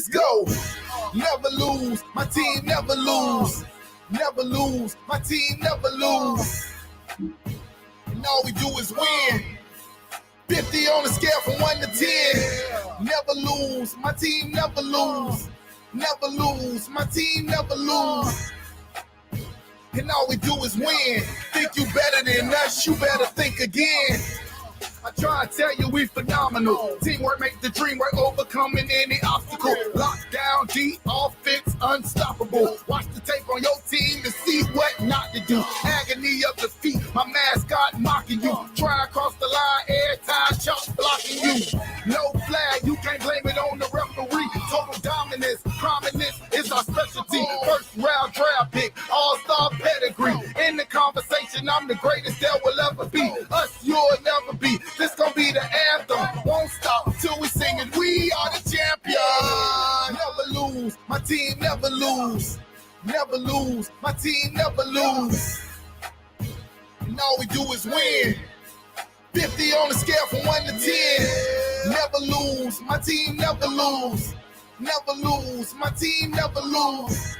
Let's go. Never lose. My team never lose. Never lose. My team never lose. And all we do is win. 50 on the scale from 1 to 10. Never lose. My team never lose. Never lose. My team never lose. And all we do is win. Think you better than us, you better think again. I try to tell you we phenomenal. Teamwork make the dream work, overcoming any obstacle. Lockdown, D, offense, unstoppable. Watch the tape on your team to see what not to do. Agony of defeat, my mascot mocking you. Try across the line, air time, shot blocking you. No flag, you can't blame it on the referee. Total dominance, prominence is our specialty. First round draft pick, all-star pedigree. In the conversation, I'm the greatest there will ever be. Us, you'll never be. This gon' be the anthem. Won't stop till we sing it. We are the champions. Never lose. My team never lose. Never lose. My team never lose. And all we do is win. 50 on the scale from 1 to 10. Never lose. My team never lose. Never lose. My team never lose.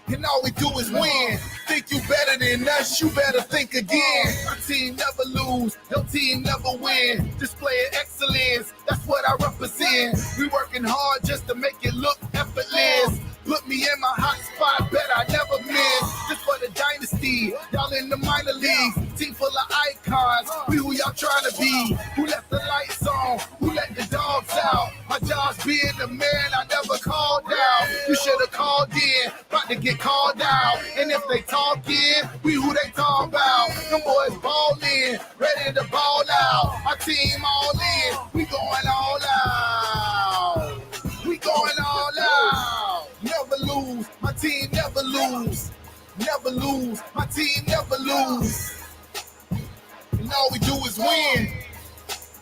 And all we do is win. Think you better than us, you better think again. Our team never lose, your team never win. Displaying excellence, that's what I represent. We working hard just to make it look effortless. Put me in my hot spot, bet I never miss. Just for the dynasty, y'all in the minor leagues. Team full of icons, we who y'all trying to be. Who left the lights on, who let the dogs out. My job's being the man I never called out. You should have called in, about to get called out. And if they talking, we who they talk about. Them boys ballin', ready to ball out. Our team all in, we going all out. We going all out. Never lose, my team never lose. Never lose, my team never lose. And all we do is win.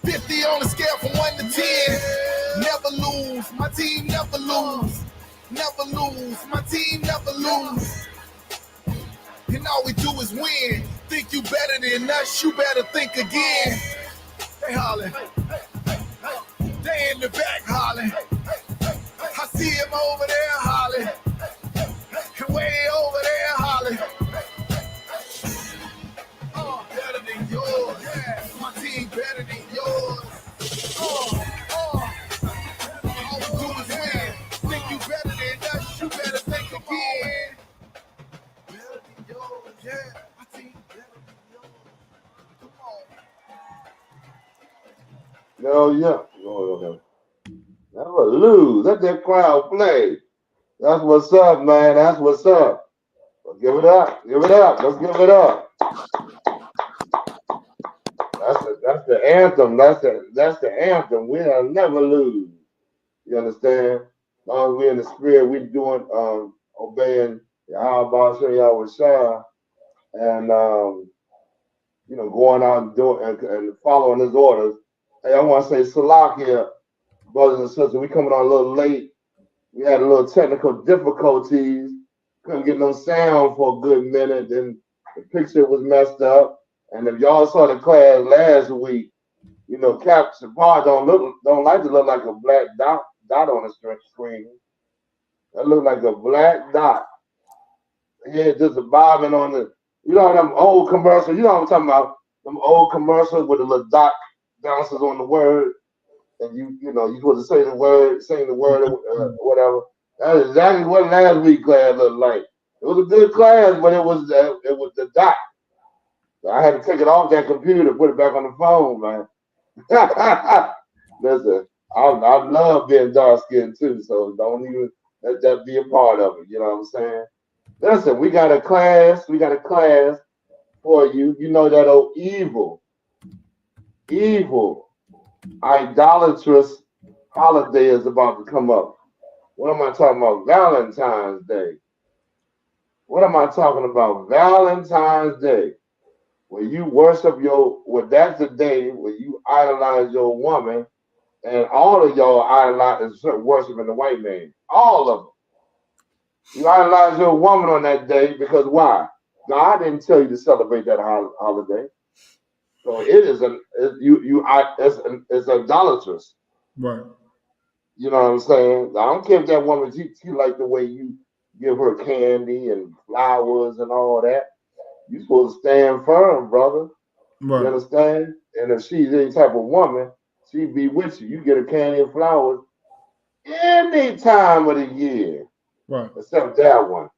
50 on the scale from 1 to 10. Never lose, my team never lose. Never lose, my team never lose. And all we do is win. Think you better than us, you better think again. They hollering. They in the back hollering. I see him over there hollering. And way over there hollering. Oh, better than yours. Yeah, my team better than yours. All we do is win. Think you better than us, you better think again. Better than yours, yeah. My team better than yours. Come on. Yeah. Never lose. Let that crowd play. That's what's up, man. That's what's up. Well, give it up. Give it up. Let's give it up. That's the anthem. That's the anthem. We'll never lose. You understand? As long as we're in the spirit, we're doing obeying Yahweh and going out and doing and following his orders. Hey, I want to say Salak here, brothers and sisters. We coming on a little late. We had a little technical difficulties. Couldn't get no sound for a good minute. Then the picture was messed up. And if y'all saw the class last week, Cap Sapar don't like to look like a black dot on the screen. That look like a black dot. Yeah, just a bobbing on the. Them old commercials. You know what I'm talking about? Them old commercials with the little dot bounces on the word. And you supposed to say the word, sing the word, whatever. That's exactly what last week class looked like. It was a good class, but it was the dot. So I had to take it off that computer, put it back on the phone, man. Listen, I love being dark skinned too, so don't even let that be a part of it. You know what I'm saying? Listen, we got a class for you. You know that old evil, idolatrous holiday is about to come up. What am I talking about? Valentine's Day. What am I talking about? Valentine's Day. Where you worship that's the day where you idolize your woman, and all of y'all idolize worshiping the white man. All of them. You idolize your woman on that day because why? God didn't tell you to celebrate that holiday. So it's idolatrous. Right. You know what I'm saying? I don't care if that woman, she like the way you give her candy and flowers and all that. You supposed to stand firm, brother. You Right. understand? And if she's any type of woman, she be with you. You get her candy and flowers any time of the year, Right. except that one,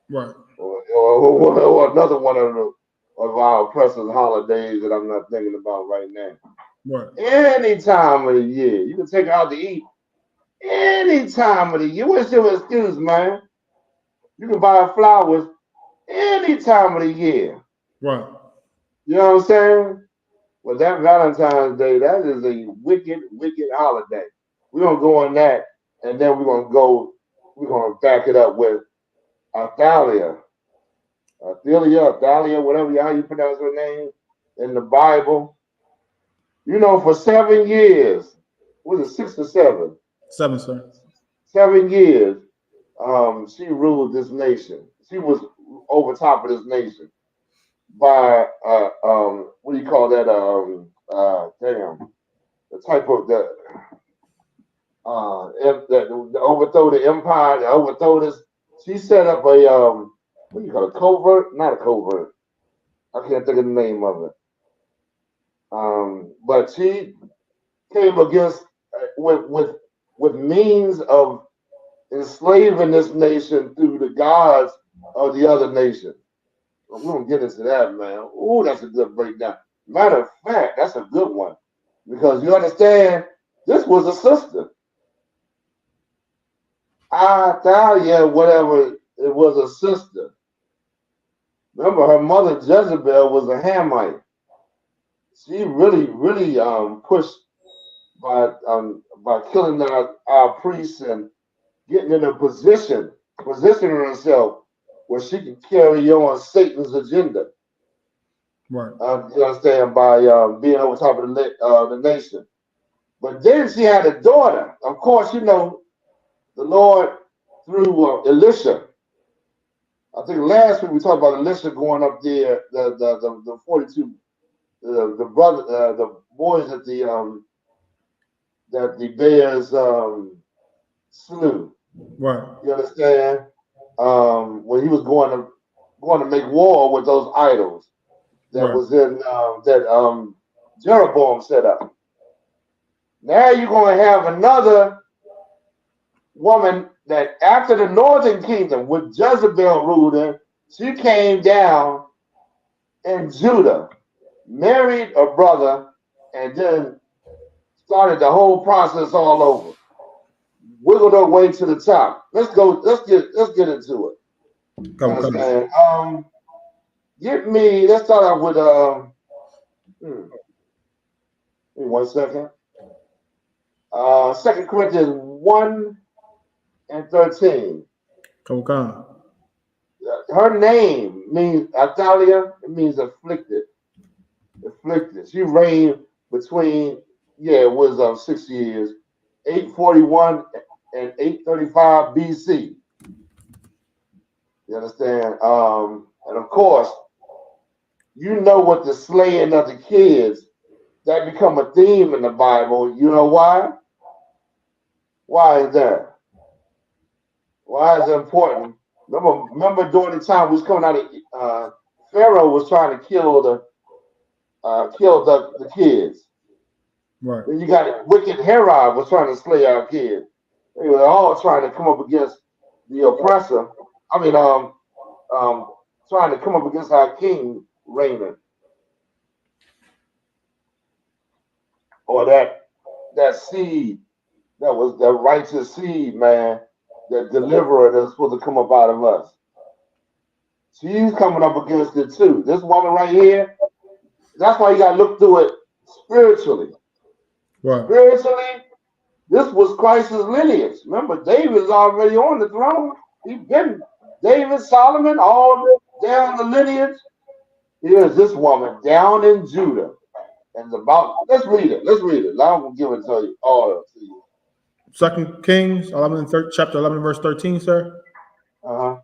Right. or another one of our oppressors' holidays that I'm not thinking about right now. Right. Any time of the year, you can take her out to eat. Any time of the year, what's your excuse, man? You can buy her flowers any time of the year. Right. You know what I'm saying? Well, that Valentine's Day, that is a wicked, wicked holiday. We're gonna go on that, and then we're gonna back it up with Athalia, Athalia, whatever how you pronounce her name in the Bible. You know, for 7 years, was it 6 or 7? 7, sir. 7 years, she ruled this nation. She was over top of this nation by what do you call that? The type of the overthrow the empire, to overthrow this. She set up a what do you call it? Covert? Not a covert. I can't think of the name of it. But she came against with means of enslaving this nation through the gods of the other nation. Well, we don't get into that, man. Ooh, that's a good breakdown. Matter of fact, that's a good one because you understand this was a sister. Athalia, whatever, it was a sister. Remember, her mother Jezebel was a Hamite. She really pushed by killing our priests and getting in a positioning herself where she can carry on Satan's agenda. Right. You understand, by being over top of the nation. But then she had a daughter. Of course, you know, the Lord through Elisha. I think last week we talked about Elisha going up there, the 42, the boys that the bears slew. Right. You understand? When he was going to make war with those idols that Right. was in that Jeroboam set up. Now you're going to have another woman that after the northern kingdom with Jezebel ruling, she came down in Judah, married a brother, and then started the whole process all over. Wiggled her way to the top. Let's go. Let's get into it. You Come. understand? Let's start off with give me 1 second. 2 Corinthians 1:13. Come. Her name means Athalia. It means afflicted. Afflicted. She reigned between it was 6 years, 841 and 835 BC. You understand? And of course, you know what the slaying of the kids that become a theme in the Bible. You know why? Why is that? Why is it important? Remember during the time we was coming out of Pharaoh was trying to kill the kids. Right. Then you got wicked Herod was trying to slay our kids. They were all trying to come up against the oppressor. I mean, trying to come up against our king reigning, or that seed that was the righteous seed, man, that deliverer that's supposed to come up out of us. She's coming up against it too. This woman right here, that's why you gotta look through it spiritually. Right. Spiritually, this was Christ's lineage. Remember, David's already on the throne. He's been David, Solomon, all down the lineage. Here's this woman down in Judah. And let's read it. I'm gonna give it to you all to you. 2 Kings 11, chapter 11, verse 13, sir. Uh-huh.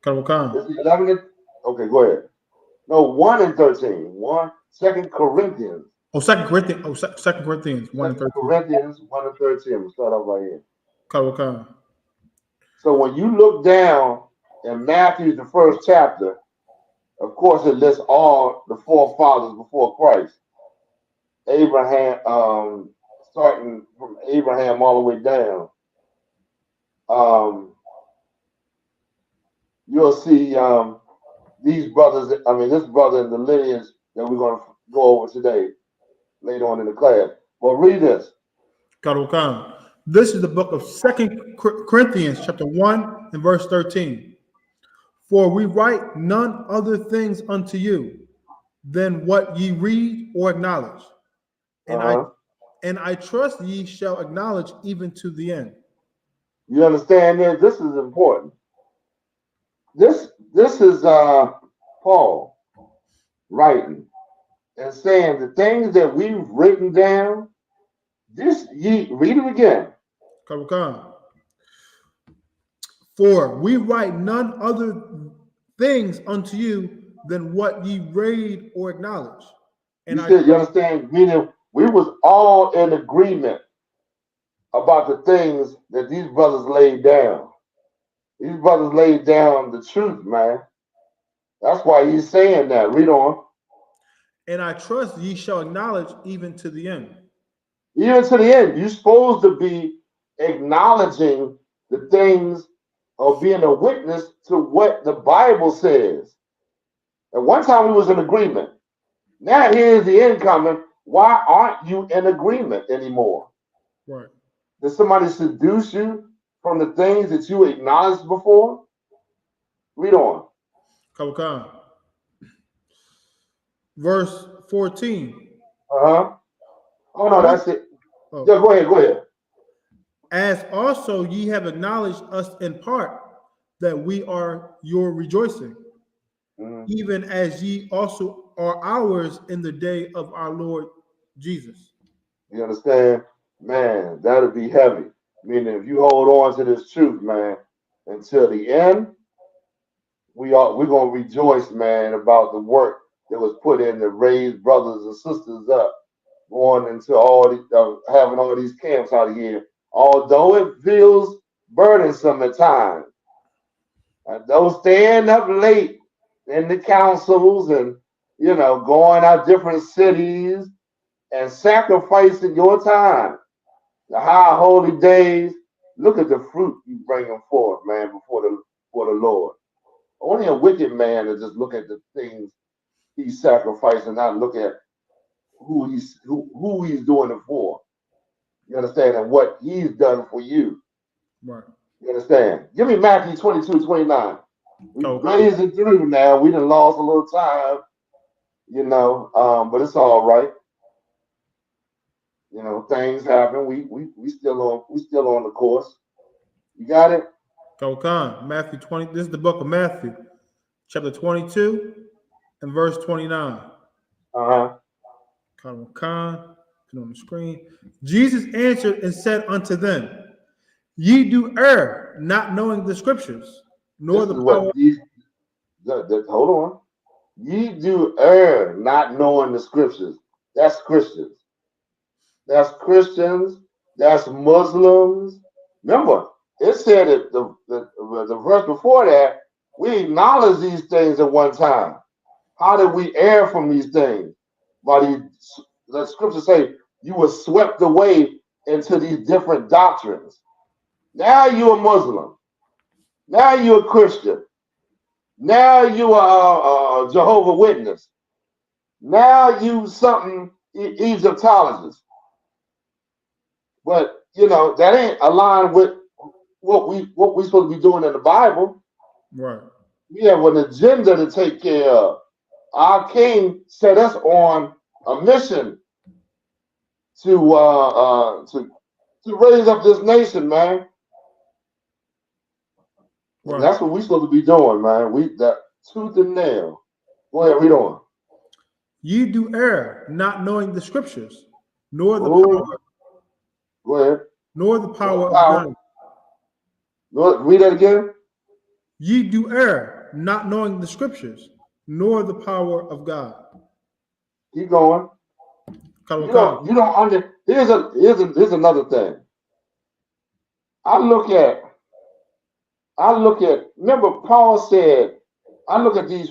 Come. Is it 11? Okay, go ahead. No, 1 and 13. 2 Corinthians Oh, 2 Corinthians. Oh, 2 Corinthians 1 and 2 13. Corinthians 1 and 13. We'll start off right here. Okay. So when you look down in Matthew, the first chapter, of course, it lists all the forefathers before Christ. Abraham, starting from Abraham all the way down. You'll see these brothers, this brother in the lineage that we're going to go over today, later on in the class. Well, read this. Okay. This is the book of 2 Corinthians, chapter 1 and verse 13. For we write none other things unto you than what ye read or acknowledge. And I trust ye shall acknowledge even to the end. You understand this? This is important. This is Paul writing and saying the things that we've written down. This ye read it again. Okay. For we write none other things unto you than what ye read or acknowledge. And you understand? Meaning we was all in agreement about the things that these brothers laid down. These brothers laid down the truth, man. That's why he's saying that. Read on. And I trust ye shall acknowledge even to the end. Even to the end. You're supposed to be acknowledging the things or being a witness to what the Bible says. At one time we was in agreement. Now here's the incoming. Why aren't you in agreement anymore? Right. Did somebody seduce you from the things that you acknowledged before? Read on. Okay. Verse 14. Oh no, that's it. Oh. Yeah, go ahead. As also ye have acknowledged us in part, that we are your rejoicing, even as ye also are ours in the day of our Lord Jesus. You understand? Man, that'll be heavy. Meaning if you hold on to this truth, man, until the end, we're gonna rejoice, man, about the work that was put in to raise brothers and sisters up, going into all these, having all these camps out of here. Although it feels burdensome at times, those staying up late in the councils and going out different cities and sacrificing your time, the high holy days. Look at the fruit you bringing forth, man, before the Lord. Only a wicked man to just look at the things he's sacrificing, and not look at who he's doing it for. You understand? And what he's done for you. Right. You understand? Give me Matthew 22:29. We're blazing through now. We done lost a little time, but it's all right. Things happen. We still on the course. You got it? Okay. Matthew 20. This is the book of Matthew, chapter 22 and verse 29. Put on the screen. Jesus answered and said unto them, ye do err, not knowing the scriptures, nor the power. Hold on. Ye do err, not knowing the scriptures. That's Christians. That's Christians. That's Muslims. Remember, it said that the verse before that, we acknowledge these things at one time. How did we err from these things? The scriptures say you were swept away into these different doctrines. Now you're a Muslim. Now you're a Christian. Now you are a Jehovah's Witness. Now you something Egyptologist. But that ain't aligned with what we supposed to be doing in the Bible. Right. We have an agenda to take care of. Our King set us on a mission to raise up this nation, man. Right. And that's what we're supposed to be doing, man. That tooth and nail. Go ahead, read on. Ye do err, not knowing the scriptures, nor the power. Go ahead. Nor the power of God. Read that again. Ye do err, not knowing the scriptures, nor the power of God. Keep going. Come You on. don't here's another thing. I look at remember Paul said, I look at these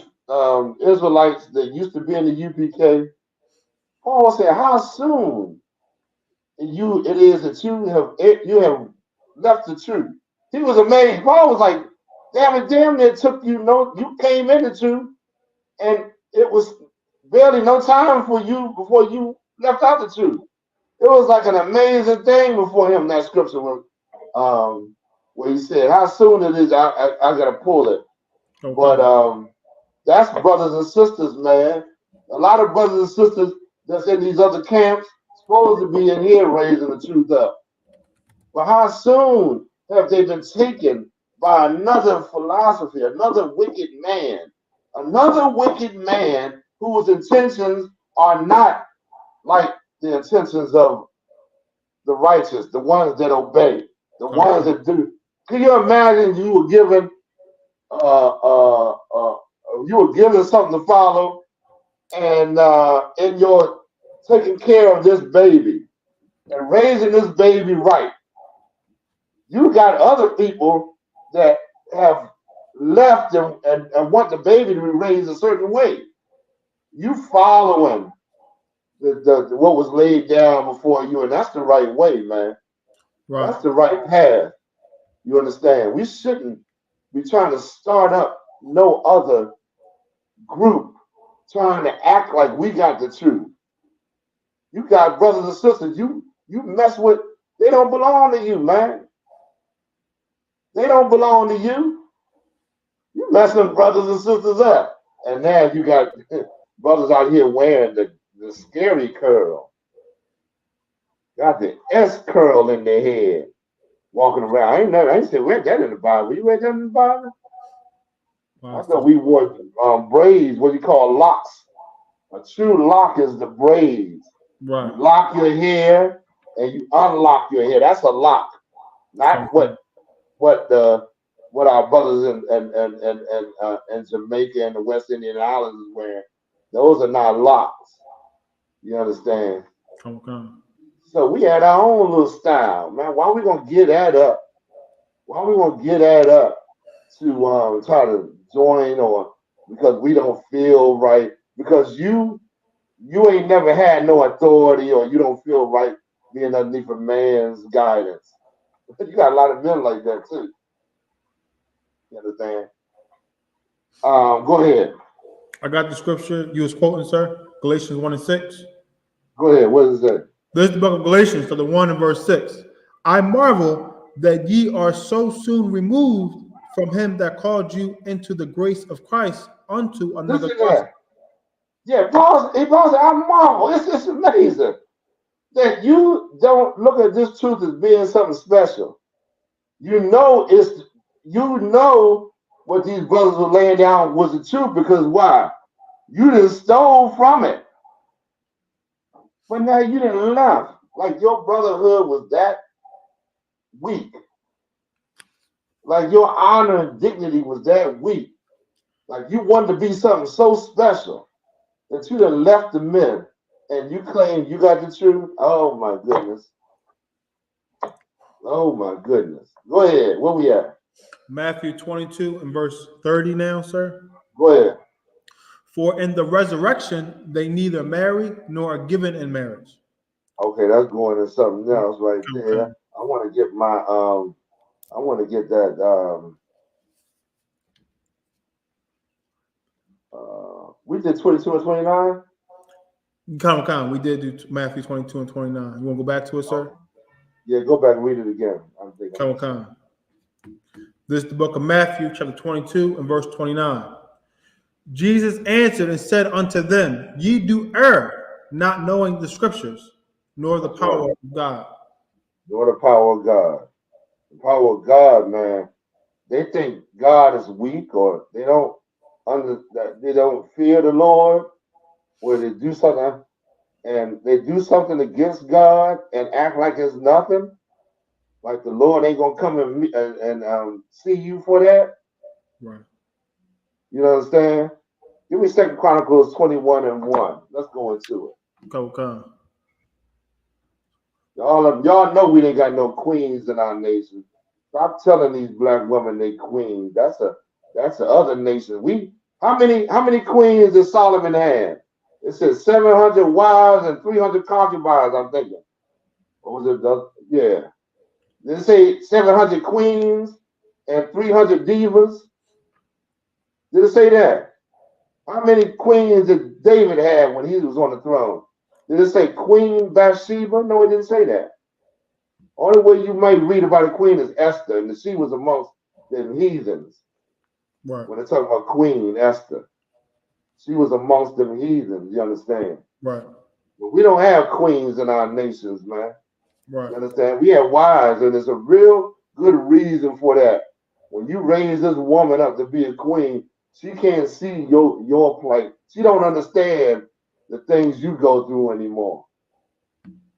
Israelites that used to be in the UPK. Paul said, how soon it is that you have left the truth. He was amazed. Paul was like, damn it took you you came in the truth, and it was barely no time for you before you left out the truth. It was like an amazing thing before him, that scripture where he said, how soon it is, I gotta pull it. Okay. But that's brothers and sisters, man. A lot of brothers and sisters that's in these other camps supposed to be in here raising the truth up. But how soon have they been taken by another philosophy, another wicked man whose intentions are not like the intentions of the righteous, the ones that obey, the ones that do. Can you imagine you were given something to follow, and in your taking care of this baby and raising this baby right, you got other people that have left and want the baby to be raised a certain way. You following the what was laid down before you, and that's the right way, man. Right. That's the right path. You understand? We shouldn't be trying to start up no other group trying to act like we got the truth. You got brothers and sisters you mess with, they don't belong to you, man. They don't belong to you. You messing brothers and sisters up. And now you got brothers out here wearing the scary curl. Got the S curl in their head, walking around. I ain't said read that in the Bible. You read that in the Bible? Wow. I thought we wore braids, what you call locks. A true lock is the braids. Right. You lock your hair and you unlock your hair. That's a lock, not what our brothers in Jamaica and the West Indian Islands is wearing. Those are not locks. You understand? Okay. So we had our own little style, man. Why are we gonna get that up? Why are we gonna get that up to try to join, or because we don't feel right? Because you ain't never had no authority, or you don't feel right being underneath a man's guidance. You got a lot of men like that too. You understand? Go ahead. I got the scripture you was quoting, sir. Galatians 1 and 6. Go ahead. What is that? This is the book of Galatians, chapter 1 and verse 6. I marvel that ye are so soon removed from him that called you into the grace of Christ unto another Listen to gospel. that. Yeah, Paul said, I marvel. It's amazing that you don't look at this truth as being something special. You know what these brothers were laying down was the truth, because why? You done stole from it. But now you done left. Like your brotherhood was that weak. Like your honor and dignity was that weak. Like you wanted to be something so special that you done left the men and you claim you got the truth. Oh my goodness. Oh my goodness. Go ahead. Where we at? Matthew 22 and verse 30 now, sir. Go ahead. For in the resurrection they neither marry nor are given in marriage. Okay, that's going to something else right there. Okay. I want to get my I want to get that we did 22 and 29. Come. We did do Matthew 22 and 29. You want to go back to it, sir? Yeah, go back and read it again. I'm thinking. Come. This is the book of Matthew, chapter 22 and verse 29. Jesus answered and said unto them, ye do err, not knowing the scriptures, nor the power of God. Nor the power of God. The power of God, man. They think God is weak, or they don't fear the Lord, or they do something against God and act like it's nothing. Like the Lord ain't gonna come and see you for that. Right. You understand? Give me 2 Chronicles 21 and 1. Let's go into it. Come. Y'all know we ain't got no queens in our nation. Stop telling these black women they queens. That's the other nation. How many queens did Solomon have? It says 700 wives and 300 concubines, I'm thinking. What was it? Yeah. Did it say 700 queens and 300 divas? Did it say that? How many queens did David have when he was on the throne? Did it say Queen Bathsheba? No, it didn't say that. Only way you might read about a queen is Esther, and she was amongst the heathens. Right. When they talk about Queen Esther, she was amongst the heathens, you understand? Right. But we don't have queens in our nations, man. Right. You understand? We have wives, and there's a real good reason for that. When you raise this woman up to be a queen, she can't see your plight. She don't understand the things you go through anymore.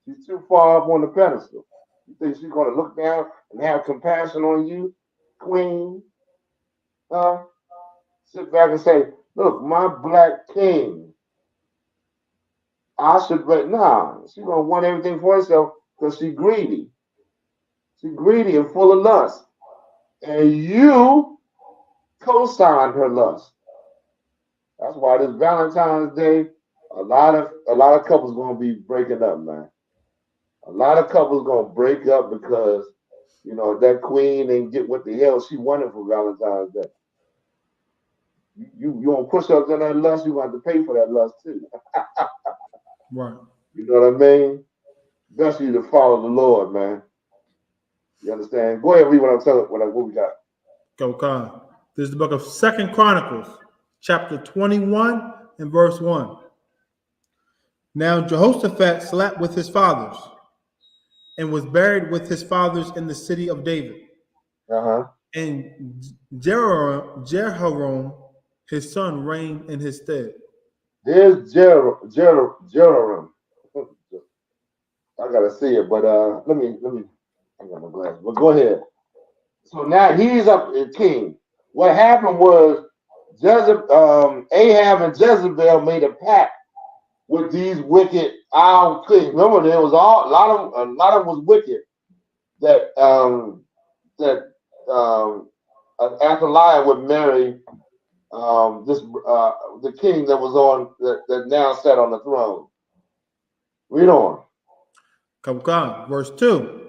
She's too far up on the pedestal. You think she's gonna look down and have compassion on you, queen? Sit back and say, look, my black king. I should, but nah, she's gonna want everything for herself because she's greedy. She's greedy and full of lust. And you co-signed her lust. That's why this Valentine's Day, a lot of couples gonna be breaking up, man. A lot of couples gonna break up because that queen didn't get what the hell she wanted for Valentine's Day. You gonna push up on that lust, you gonna have to pay for that lust too. Right. You know what I mean? Best for you to follow the Lord, man. You understand? Go ahead and read what I'm telling. What we got? Go, Khan. This is the book of 2 Chronicles, chapter 21 and verse 1. Now Jehoshaphat slept with his fathers and was buried with his fathers in the city of David. And Jehoram, his son, reigned in his stead. There's Jehoram. I gotta see it, but let me. I got my glasses. But go ahead. So now he's up king. What happened was Ahab and Jezebel made a pact with these wicked kings. Remember, there was a lot of was wicked. That Athaliah would marry the king that was on that now sat on the throne. Read on. Come, verse 2.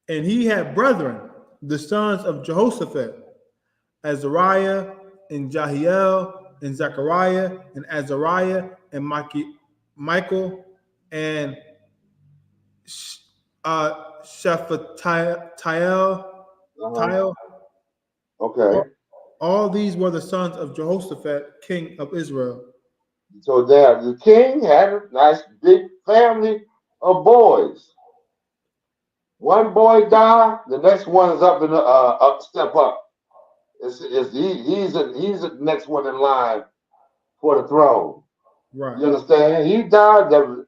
And he had brethren, the sons of Jehoshaphat, Azariah and Jahiel and Zechariah and Azariah and Michael and Shephatiel. Okay. All these were the sons of Jehoshaphat, king of Israel. So there, the king had a nice big family of boys. One boy died, the next one is up step up. He's the next one in line for the throne. Right. You understand? He died, or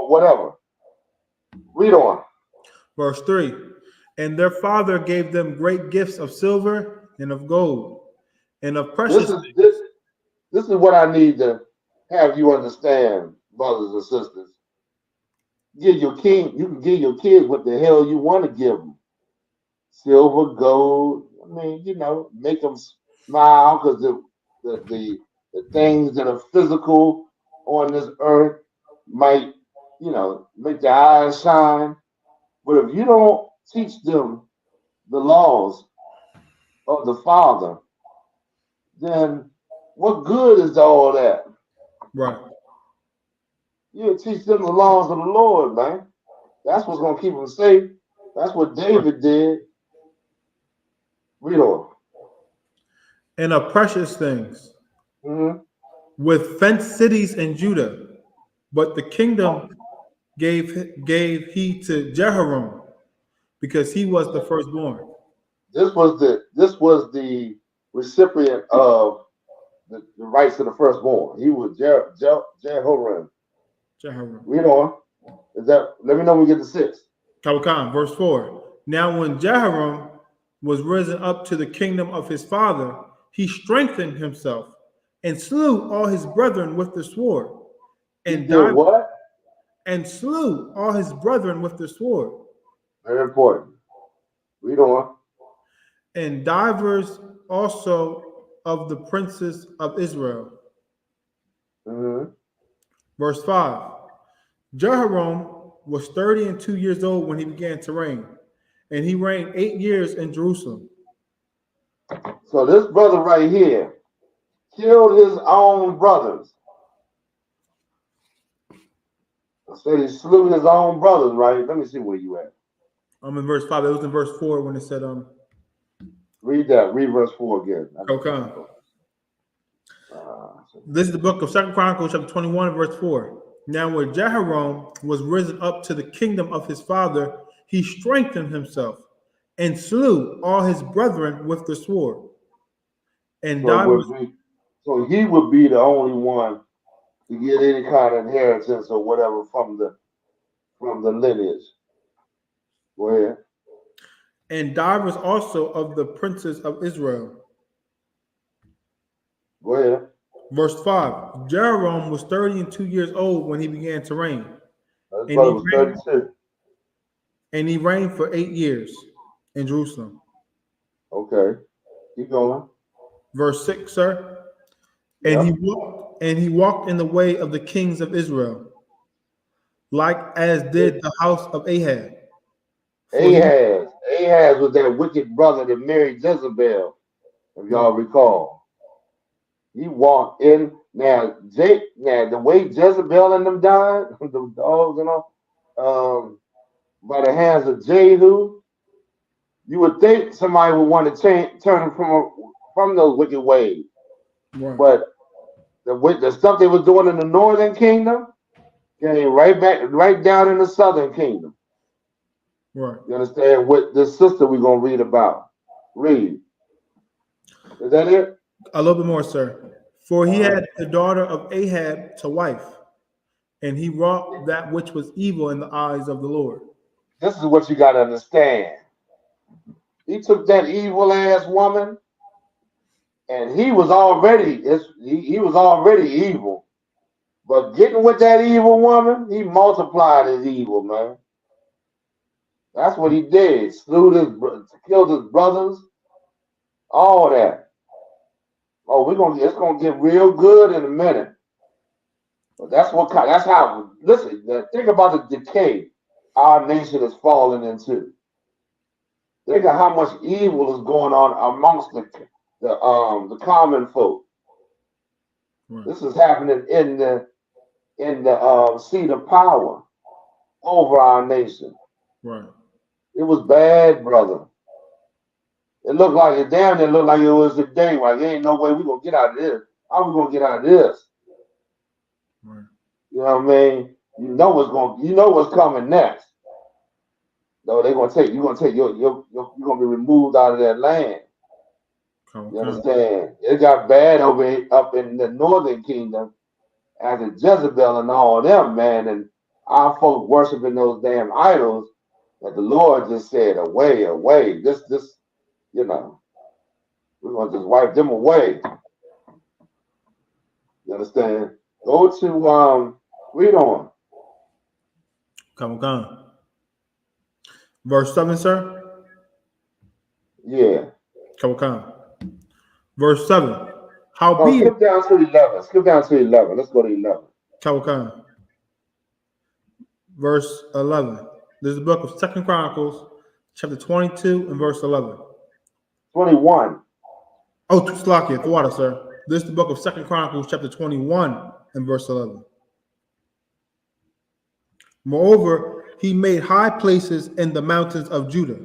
whatever. Read on. Verse 3. And their father gave them great gifts of silver and of gold and of precious things. This is what I need to have you understand, brothers and sisters. You can give your kids what the hell you want to give them. Silver, gold. I mean, make them smile because the things that are physical on this earth might, make their eyes shine. But if you don't teach them the laws of the Father, then what good is all that? Right. You teach them the laws of the Lord, man. That's what's going to keep them safe. That's what David did. Read on. And of precious things, with fenced cities in Judah, but the kingdom gave he to Jehoram, because he was the firstborn. This was the recipient of the rights of the firstborn. He was Jehoram. Read on. Let me know when we get to 6. Kawakan, verse 4. Now when Jehoram was risen up to the kingdom of his father, he strengthened himself and slew all his brethren with the sword. And he did what? and slew all his brethren with the sword. Very important. Read on. And divers also of the princes of Israel. Mm-hmm. Verse 5. Jehoram was 32 years old when he began to reign, and he reigned 8 years in Jerusalem. So this brother right here killed his own brothers. I said he slew his own brothers, right? Let me see where you at. I'm in verse 5. It was in verse 4 when it said, Read that. Read verse 4 again. okay. This is the book of 2 Chronicles, chapter 21, verse 4. Now, when Jehoram was risen up to the kingdom of his father, he strengthened himself and slew all his brethren with the sword. And so he would be the only one to get any kind of inheritance or whatever from the lineage. Go ahead. And divers also of the princes of Israel. Go ahead. Verse 5. Jehoram was 32 years old when he began to reign. His brother was 32. And he reigned for 8 years in Jerusalem. Okay. Keep going. Verse 6, sir. Yep. And he walked in the way of the kings of Israel, like as did the house of Ahab. Ahaz was that wicked brother that married Jezebel, if y'all recall. He walked in. Now the way Jezebel and them died, the dogs and all, by the hands of Jehu, you would think somebody would want to turn from those wicked ways. Right. But the stuff they was doing in the northern kingdom came right down in the southern kingdom. Right. You understand? What this sister we're gonna read about. Read. Is that it? A little bit more, sir. For he had the daughter of Ahab to wife, and he wrought that which was evil in the eyes of the Lord. This is what you got to understand. He took that evil ass woman, and he was already evil. But getting with that evil woman, he multiplied his evil, man. That's what he did. Killed his brothers, all that. Oh, it's gonna get real good in a minute. But that's how. Listen, think about the decay our nation is falling into. Think of how much evil is going on amongst the common folk. Right. This is happening in the seat of power over our nation. Right. It was bad, brother. It looked like it looked like it was the day. Like, there ain't no way we're gonna get out of this. How we gonna get out of this? Right. You know what I mean? You know what's coming next. No, you're gonna be removed out of that land. Okay. You understand? It got bad up in the northern kingdom after Jezebel and all them, man, and our folk worshiping those damn idols that the Lord just said, away. This, we're gonna just wipe them away. You understand? Go to read on. Come. Verse 7, sir. Yeah. Come. Verse 7. Skip down to 11. Skip down to 11. Let's go to 11. Come. Verse 11. This is the book of 2 Chronicles, chapter 22 and verse 11. 21. Oh, Slakia, the water, sir. This is the book of 2 Chronicles, chapter 21 and verse 11. Moreover, he made high places in the mountains of Judah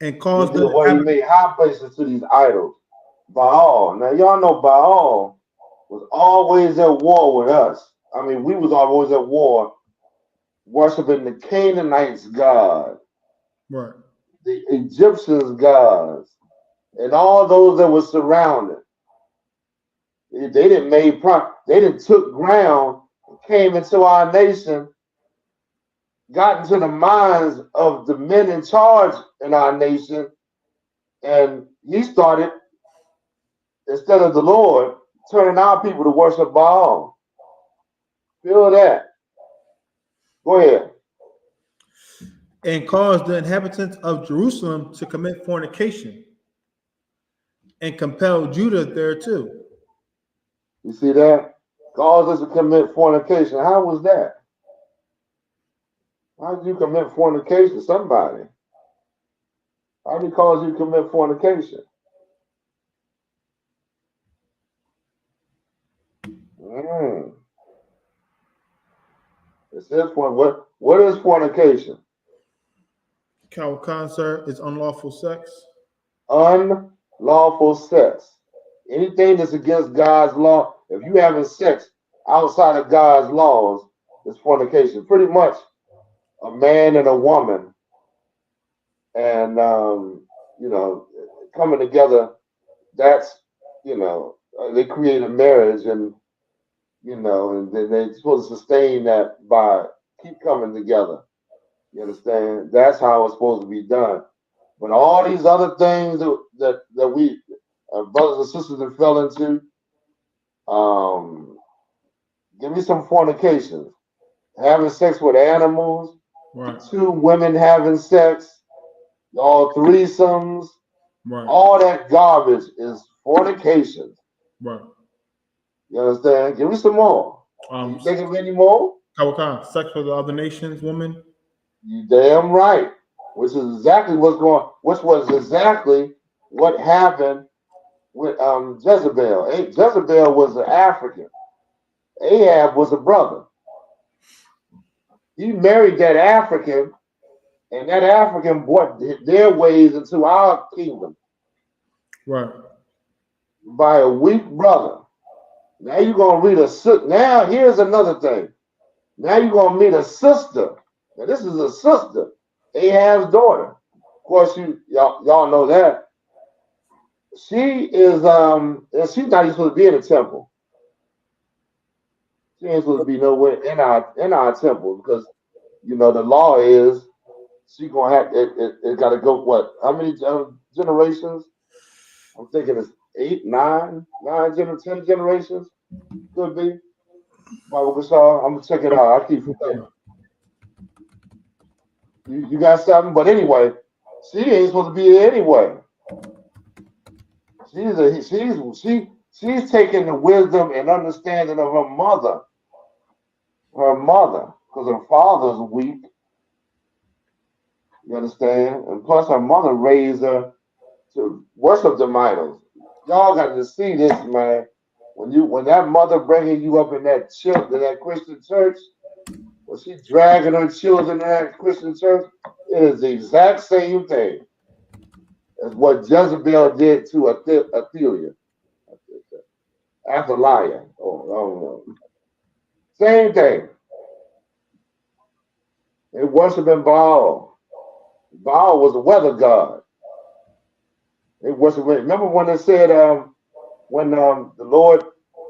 and caused them. He made high places to these idols. Baal. Now, y'all know Baal was always at war with us. I mean, we was always at war worshiping the Canaanites' God, right, the Egyptians' gods, and all those that were surrounded. They didn't took ground, came into our nation, got into the minds of the men in charge in our nation, and he started, instead of the Lord, turning our people to worship Baal. Feel that. Go ahead. And caused the inhabitants of Jerusalem to commit fornication, and compelled Judah thereto. You see that? Caused us to commit fornication. How was that? How did you commit fornication? Somebody. How did he cause you to commit fornication? It says what is fornication? Khan, sir, is unlawful sex. Unlawful sex. Anything that's against God's law, if you having sex outside of God's laws, is fornication. Pretty much a man and a woman, and coming together. That's they create a marriage, and and then they're supposed to sustain that by keep coming together. You understand? That's how it's supposed to be done. But all these other things that we brothers and sisters have fell into, give me some fornications, having sex with animals, Right. two women having sex, all threesomes, Right. all that garbage is fornication. Right. You understand? Give me some more. You think of any more? Khan, sex with the other nations, woman. You damn right. Which was exactly what happened with Jezebel. Jezebel was an African. Ahab was a brother. He married that African, and that African brought their ways into our kingdom. Right. By a weak brother. Now you're gonna read a sister. Now here's another thing. Now you're gonna meet a sister. Now this is a sister, Ahab's daughter. Of course, y'all know that. She is she's not even supposed to be in the temple. She ain't supposed to be nowhere in our temple because the law is she gonna have it gotta go what? How many generations? I'm thinking it's 8, 9, 10 generations. Could be. Bible Gashar, I'm gonna check it out. I keep forgetting. You got something? But anyway, she ain't supposed to be here anyway. She's taking the wisdom and understanding of her mother. Because her father's weak. You understand? And plus her mother raised her to worship the idols. Y'all got to see this, man. When that mother bringing you up in that Christian church, when she dragging her children in that Christian church, it is the exact same thing as what Jezebel did to ATHALIA. ATHALIA. Oh, I don't know. Same thing. They worshiping Baal. Baal was a weather god. They worship. Remember when they said when the Lord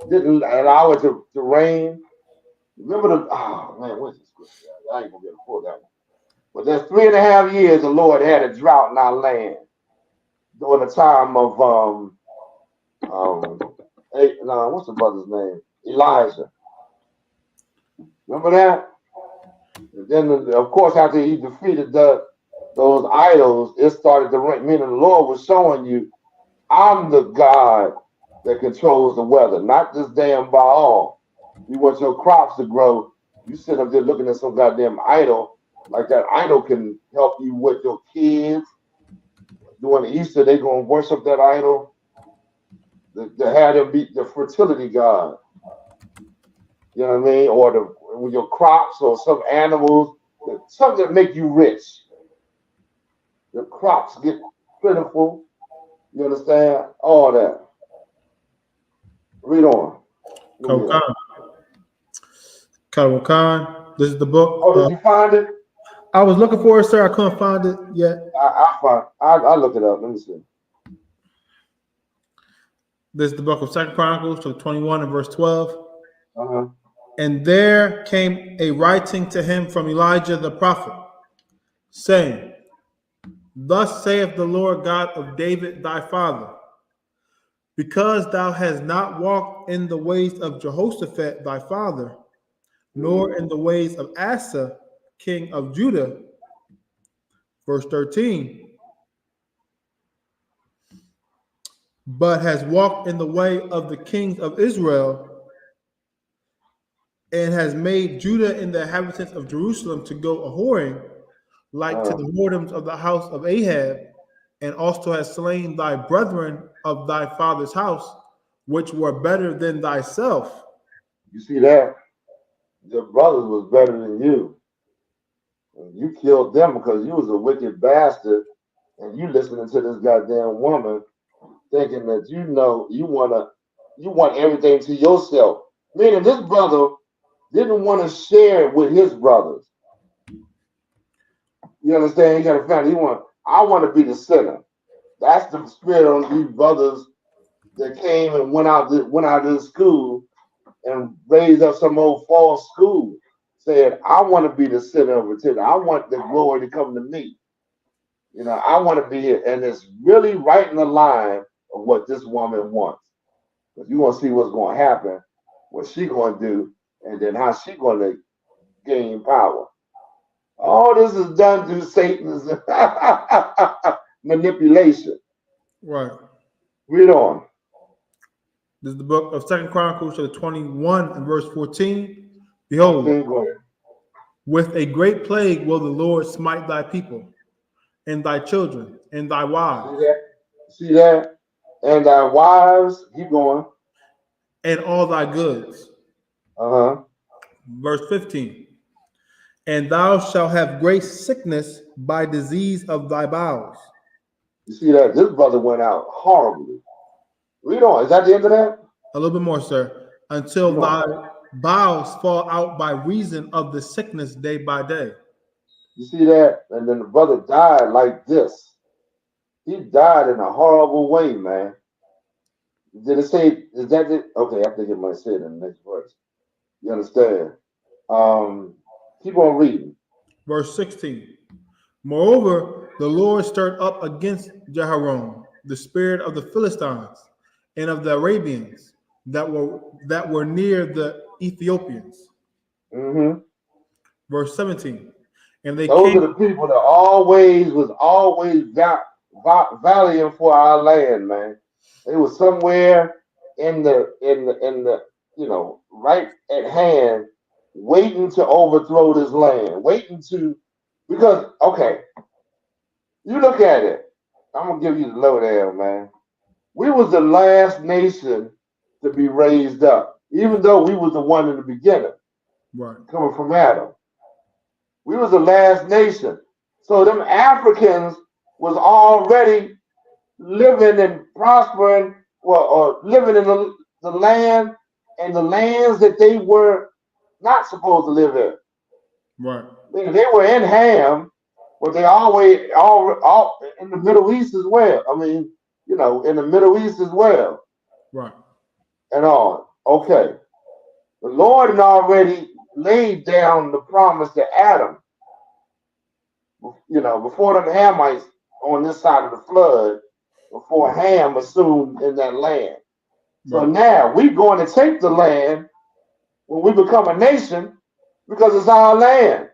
didn't allow it to rain? Remember what's this scripture? I ain't gonna be able to pull that one. But there's 3.5 years the Lord had a drought in our land during the time of what's the brother's name? Elijah. Remember that? And then of course after he defeated those idols, it started to rain. Meaning the Lord was showing you, I'm the God that controls the weather, not this damn Baal. You want your crops to grow, you sit up there looking at some goddamn idol, like that idol can help you with your kids. During Easter, they gonna worship that idol. They had them be the fertility god. You know what I mean? Or with your crops or some animals, something that make you rich. The crops get plentiful. You understand? All that. Read on. Khan, this is the book. Oh, did you find it? I was looking for it, sir. I couldn't find it yet. I'll look it up. Let me see. This is the book of 2 Chronicles, chapter 21 and verse 12. Uh-huh. And there came a writing to him from Elijah the prophet, saying, Thus saith the Lord God of David thy father, because thou hast not walked in the ways of Jehoshaphat thy father, nor in the ways of Asa king of Judah, verse 13, but has walked in the way of the kings of Israel, and has made Judah and the inhabitants of Jerusalem to go a-whoring, like to the whoredoms of the house of Ahab, and also has slain thy brethren of thy father's house, which were better than thyself. You see that? Your brothers was better than you. And you killed them because you was a wicked bastard, and you listening to this goddamn woman, thinking that you want everything to yourself. Meaning this brother didn't want to share it with his brothers. You understand? He got a family. I want to be the sinner. That's the spirit on these brothers that came and went out to school and raised up some old false school. Said, I want to be the center of attention. I want the glory to come to me. You know, I want to be it. And it's really right in the line of what this woman wants. Because you're going to see what's going to happen, what she's going to do, and then how she's going to gain power. All this is done through Satan's manipulation. Right. Read on. This is the book of 2 Chronicles, chapter 21 and verse 14. Behold, Okay, with a great plague will the Lord smite thy people, and thy children, and thy wives. See that? And thy wives, keep going. And all thy goods. Verse 15. And thou shalt have great sickness by disease of thy bowels. You see that? This brother went out horribly. Read on. Is that the end of that? A little bit more, sir. Until thy bowels fall out by reason of the sickness day by day. You see that? And then the brother died like this. He died in a horrible way, man. Did it say, is that it? Okay, I think it might say it in the next verse. You understand? Keep on reading. Verse 16. Moreover, the Lord stirred up against Jehoram the spirit of the Philistines and of the Arabians that were near the Ethiopians. Verse 17. And they Those are the people that was always valiant for our land, man. They was somewhere in the right at hand, waiting to overthrow this land, because okay, you look at it. I'm gonna give you the lowdown, man. We was the last nation to be raised up, even though we was the one in the beginning, right, coming from Adam. We was the last nation. So them Africans was already living and prospering, or living in the land and the lands that they were not supposed to live in. right. They were in Ham, but they always all in the Middle East as well. I mean, in the Middle East as well. Right. And all. Okay. The Lord had already laid down the promise to Adam. Before them Hamites on this side of the flood, before Ham assumed in that land. So now we're going to take the land when we become a nation because it's our land.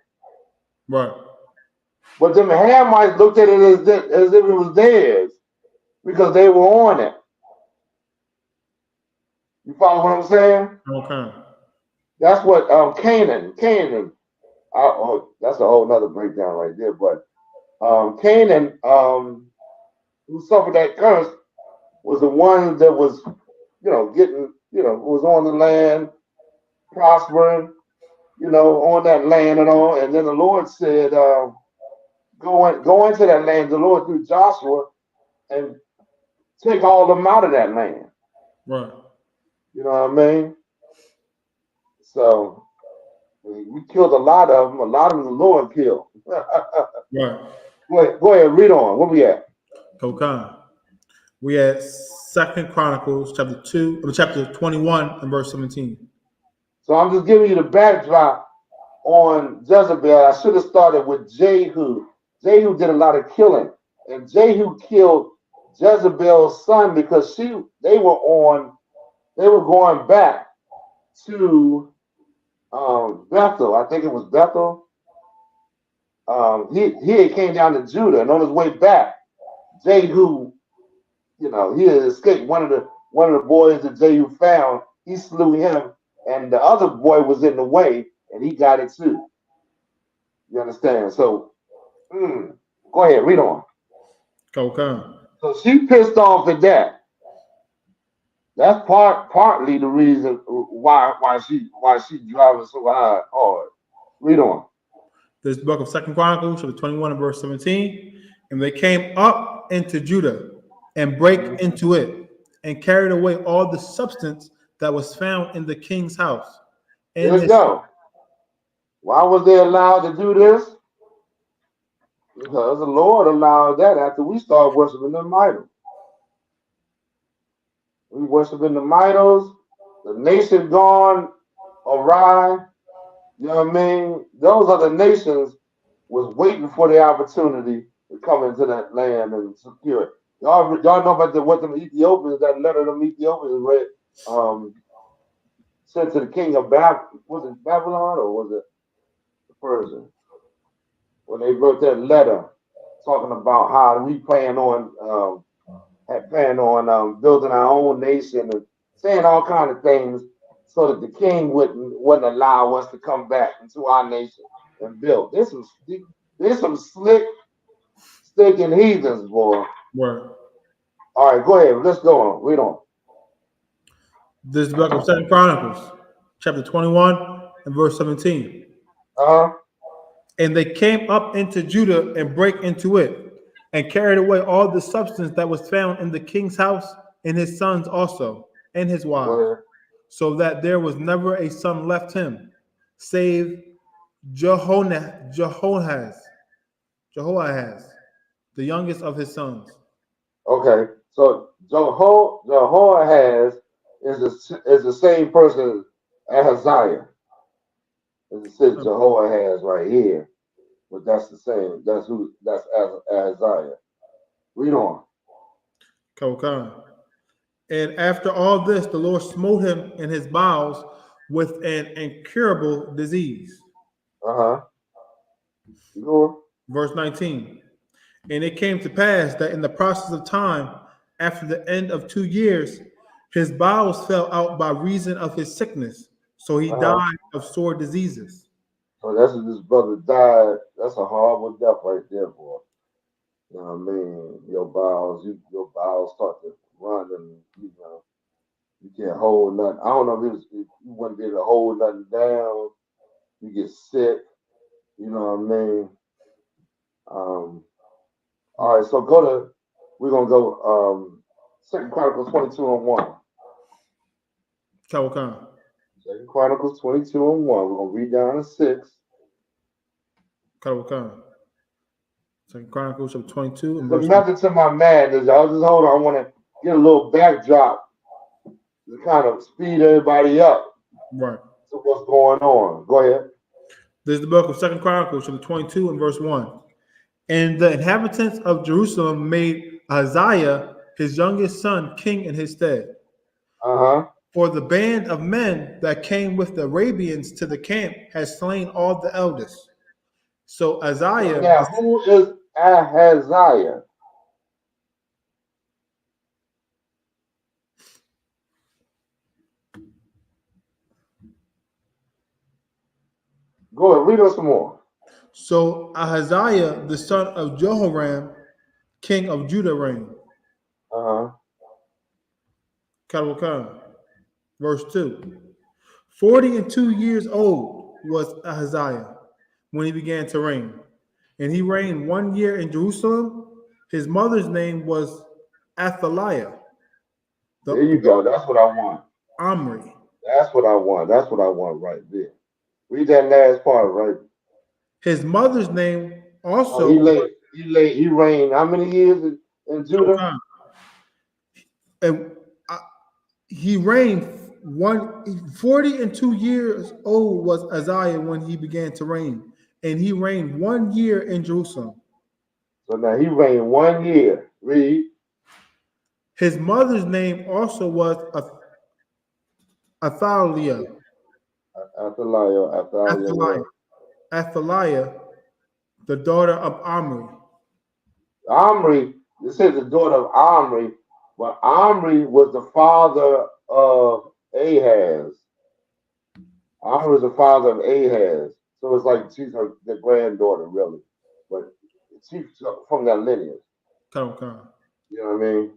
Right. But them Hamites looked at it as if it was theirs because they were on it. You follow what I'm saying? Okay. That's what Canaan. That's a whole nother breakdown right there. But Canaan, who suffered that curse, was the one that was, was on the land, prospering, on that land and all. And then the Lord said, go into that land, the Lord through Joshua, and take all of them out of that land. Right. You know what I mean? So we killed a lot of them. A lot of them the Lord killed. Right. Go ahead, read on. Where we at? Okay. We at 2 Chronicles chapter 21 and verse 17. So I'm just giving you the backdrop on Jezebel. I should have started with Jehu. Jehu did a lot of killing, and Jehu killed Jezebel's son because they were going back to Bethel. I think it was Bethel. he came down to Judah, and on his way back, Jehu, he had escaped. One of the boys that Jehu found, he slew him, and the other boy was in the way, and he got it too. You understand? So, go ahead, read on. Okay. So she pissed off at that. That's partly the reason why she driving so hard. Read on. This book of Second Chronicles, chapter 21 and verse 17. And they came up into Judah and brake into it and carried away all the substance that was found in the king's house. Here we go. Why was they allowed to do this? Because the Lord allowed that after we started worshiping the idols. We worshiping the idols, the nation gone awry. You know what I mean? Those other nations was waiting for the opportunity to come into that land and secure it. Y'all know about what them Ethiopians, that letter them Ethiopians read, sent to the king of was it Babylon or was it Persia? When they wrote that letter talking about how we plan on building our own nation and saying all kind of things so that the king wouldn't allow us to come back into our nation and build. There's some slick sticking heathens, boy. Word. All right, go ahead. Let's go on. Read on. This is the book of Second Chronicles, chapter 21 and verse 17. And they came up into Judah and brake into it, and carried away all the substance that was found in the king's house, and his sons also, and his wives, so that there was never a son left him, save Jehoahaz, the youngest of his sons. Okay, so Jehoahaz is the same person as Ahaziah. It says Jehoahaz right here, but that's the same. That's Ahaziah. Read on. Okay. And after all this, the Lord smote him in his bowels with an incurable disease. Verse 19. And it came to pass that in the process of time, after the end of 2 years, his bowels fell out by reason of his sickness. So he died of sore diseases. So that's what this brother died. That's a horrible death right there, boy. You know what I mean? Your bowels start to run, and you can't hold nothing. I don't know if you wouldn't be able to hold nothing down. You get sick. You know what I mean? All right, so we're gonna go 2 Chronicles 22 and 1. Okay. 2 Chronicles 22 and 1. We're gonna read down to 6. Okay. 2 Chronicles 22 and The verse. method to my madness, y'all just hold on. I want to get a little backdrop to kind of speed everybody up. Right. To what's going on. Go ahead. This is the book of 2 Chronicles 22 and verse 1. And the inhabitants of Jerusalem made Ahaziah, his youngest son, king in his stead. For the band of men that came with the Arabians to the camp had slain all the eldest. So Ahaziah. Now, who is Ahaziah? Go ahead, read us some more. So Ahaziah, the son of Jehoram, king of Judah, reigned. Verse 2. 42 years old was Ahaziah when he began to reign. And he reigned 1 year in Jerusalem. His mother's name was ATHALIA. There you go. That's what I want. Omri. That's what I want. That's what I want right there. Read that last part, right? His mother's name also. He reigned how many years in Judah? And he reigned 42 years old was Ahaziah when he began to reign, and he reigned 1 year in Jerusalem. So now he reigned 1 year. Read. His mother's name also was Athaliah. Athaliah. Athaliah, the daughter of Omri. Omri, this says the daughter of Omri, but Omri was the father of Ahaz. Omri was the father of Ahaz. So it's like she's the granddaughter, really. But she's from that lineage. Come. You know what I mean?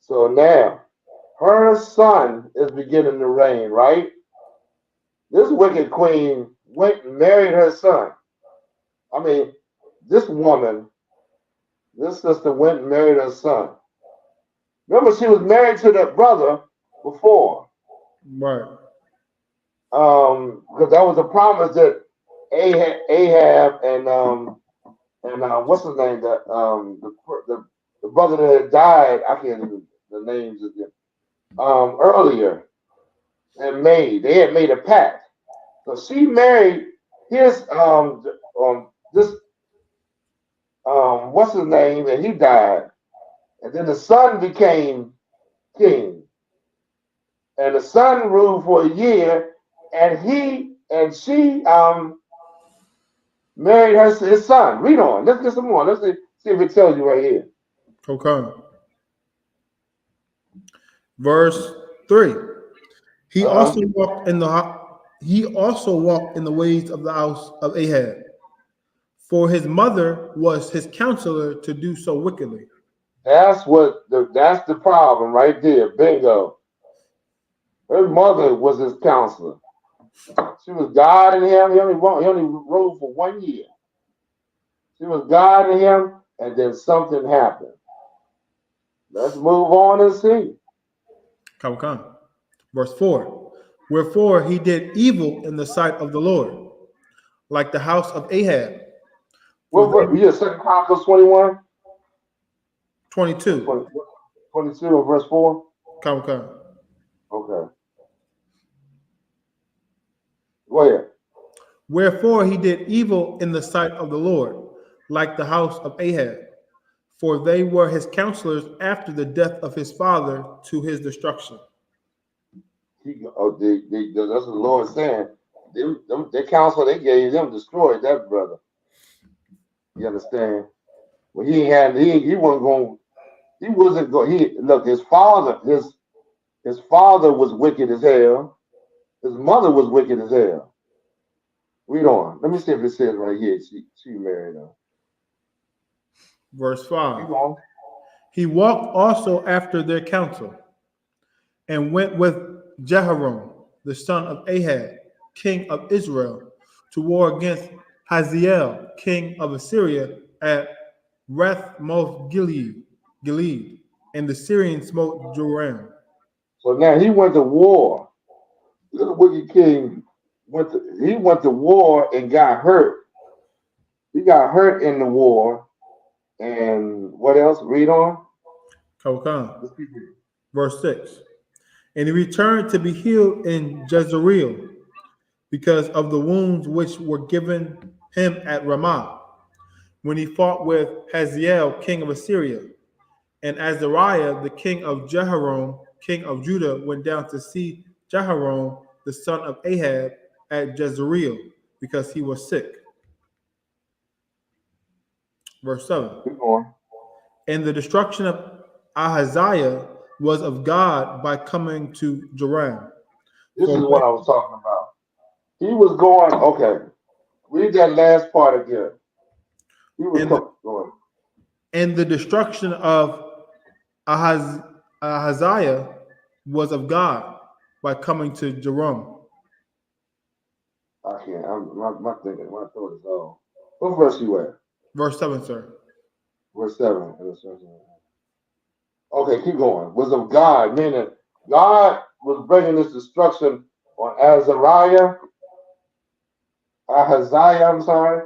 So now, her son is beginning to reign, right? This wicked queen went and married her son. I mean, this woman, this sister went and married her son. Remember, she was married to that brother before. Right. Because that was a promise that Ahab and what's his name? The brother that had died. I can't even the names again. Earlier and they had made a pact. So she married his this what's his name, and he died, and then the son became king, and the son ruled for a year, and she married his son. Read on. Let's get some more. Let's see if it tells you right here. Okay. Verse 3. He also walked in the ways of the house of Ahab, for his mother was his counselor to do so wickedly. That's the problem right there. Bingo. Her mother was his counselor. She was guiding him. He only ruled for 1 year. She was guiding him, and then something happened. Let's move on and see. Come. Verse 4. Wherefore he did evil in the sight of the Lord, like the house of Ahab. What you 2 Chronicles 21? 22. 22 or verse 4? Come. Okay. Go ahead. Wherefore he did evil in the sight of the Lord, like the house of Ahab, for they were his counselors after the death of his father to his destruction. That's what the Lord saying. Their counsel they gave them destroyed that brother. You understand? Well, he wasn't going. Look, his father was wicked as hell. His mother was wicked as hell. Read on. Let me see if it says right here. She married him. Verse 5. Keep on. He walked also after their counsel, and went with Jehoram, the son of Ahab, king of Israel, to war against Hazael, king of Assyria, at Ramoth Gilead, and the Syrians smote Joram. So now he went to war. Little wicked king went to war and got hurt. He got hurt in the war. And what else? Read on. Verse 6. And he returned to be healed in Jezreel, because of the wounds which were given him at Ramah, when he fought with Hazael, king of Assyria. And Azariah, the king of Jehoram, king of Judah, went down to see Jehoram, the son of Ahab, at Jezreel, because he was sick. Verse 7. And the destruction of Ahaziah was of God by coming to Joram. This is what I was talking about. He was going, okay, read that last part again. He was going. And the destruction of Ahaziah was of God by coming to Joram. I can't, my thinking, my thought is all. What verse you at? Verse 7, sir. Verse 7. Okay, keep going. Was of God, meaning God was bringing this destruction on Ahaziah, I'm sorry,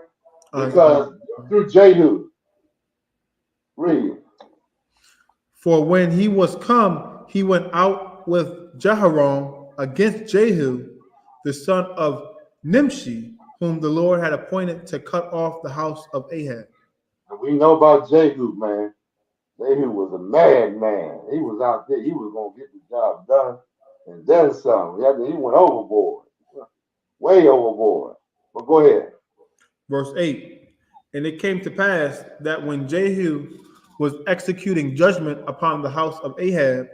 because through Jehu. Read. For when he was come, he went out with Jehoram against Jehu, the son of Nimshi, whom the Lord had appointed to cut off the house of Ahab. And we know about Jehu, man. Jehu was a madman. He was out there. He was going to get the job done. And then some. He went overboard. Way overboard. But go ahead. Verse 8. And it came to pass that when Jehu was executing judgment upon the house of Ahab,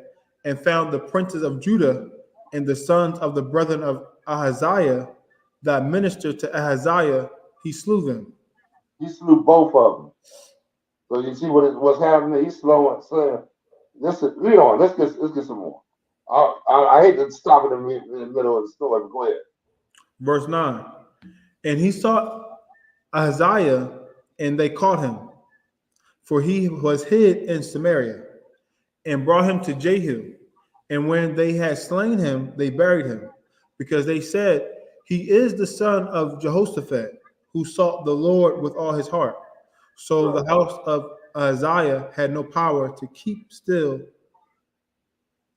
and found the princes of Judah and the sons of the brethren of Ahaziah that ministered to Ahaziah, he slew them. He slew both of them. So you see what's happening? He's slowing. Read on. Let's get some more. I hate to stop in the middle of the story, but go ahead. Verse 9. And he sought Ahaziah, and they caught him, for he was hid in Samaria, and brought him to Jehu. And when they had slain him, they buried him, because they said, he is the son of Jehoshaphat, who sought the Lord with all his heart. So the house of Ahaziah had no power to keep still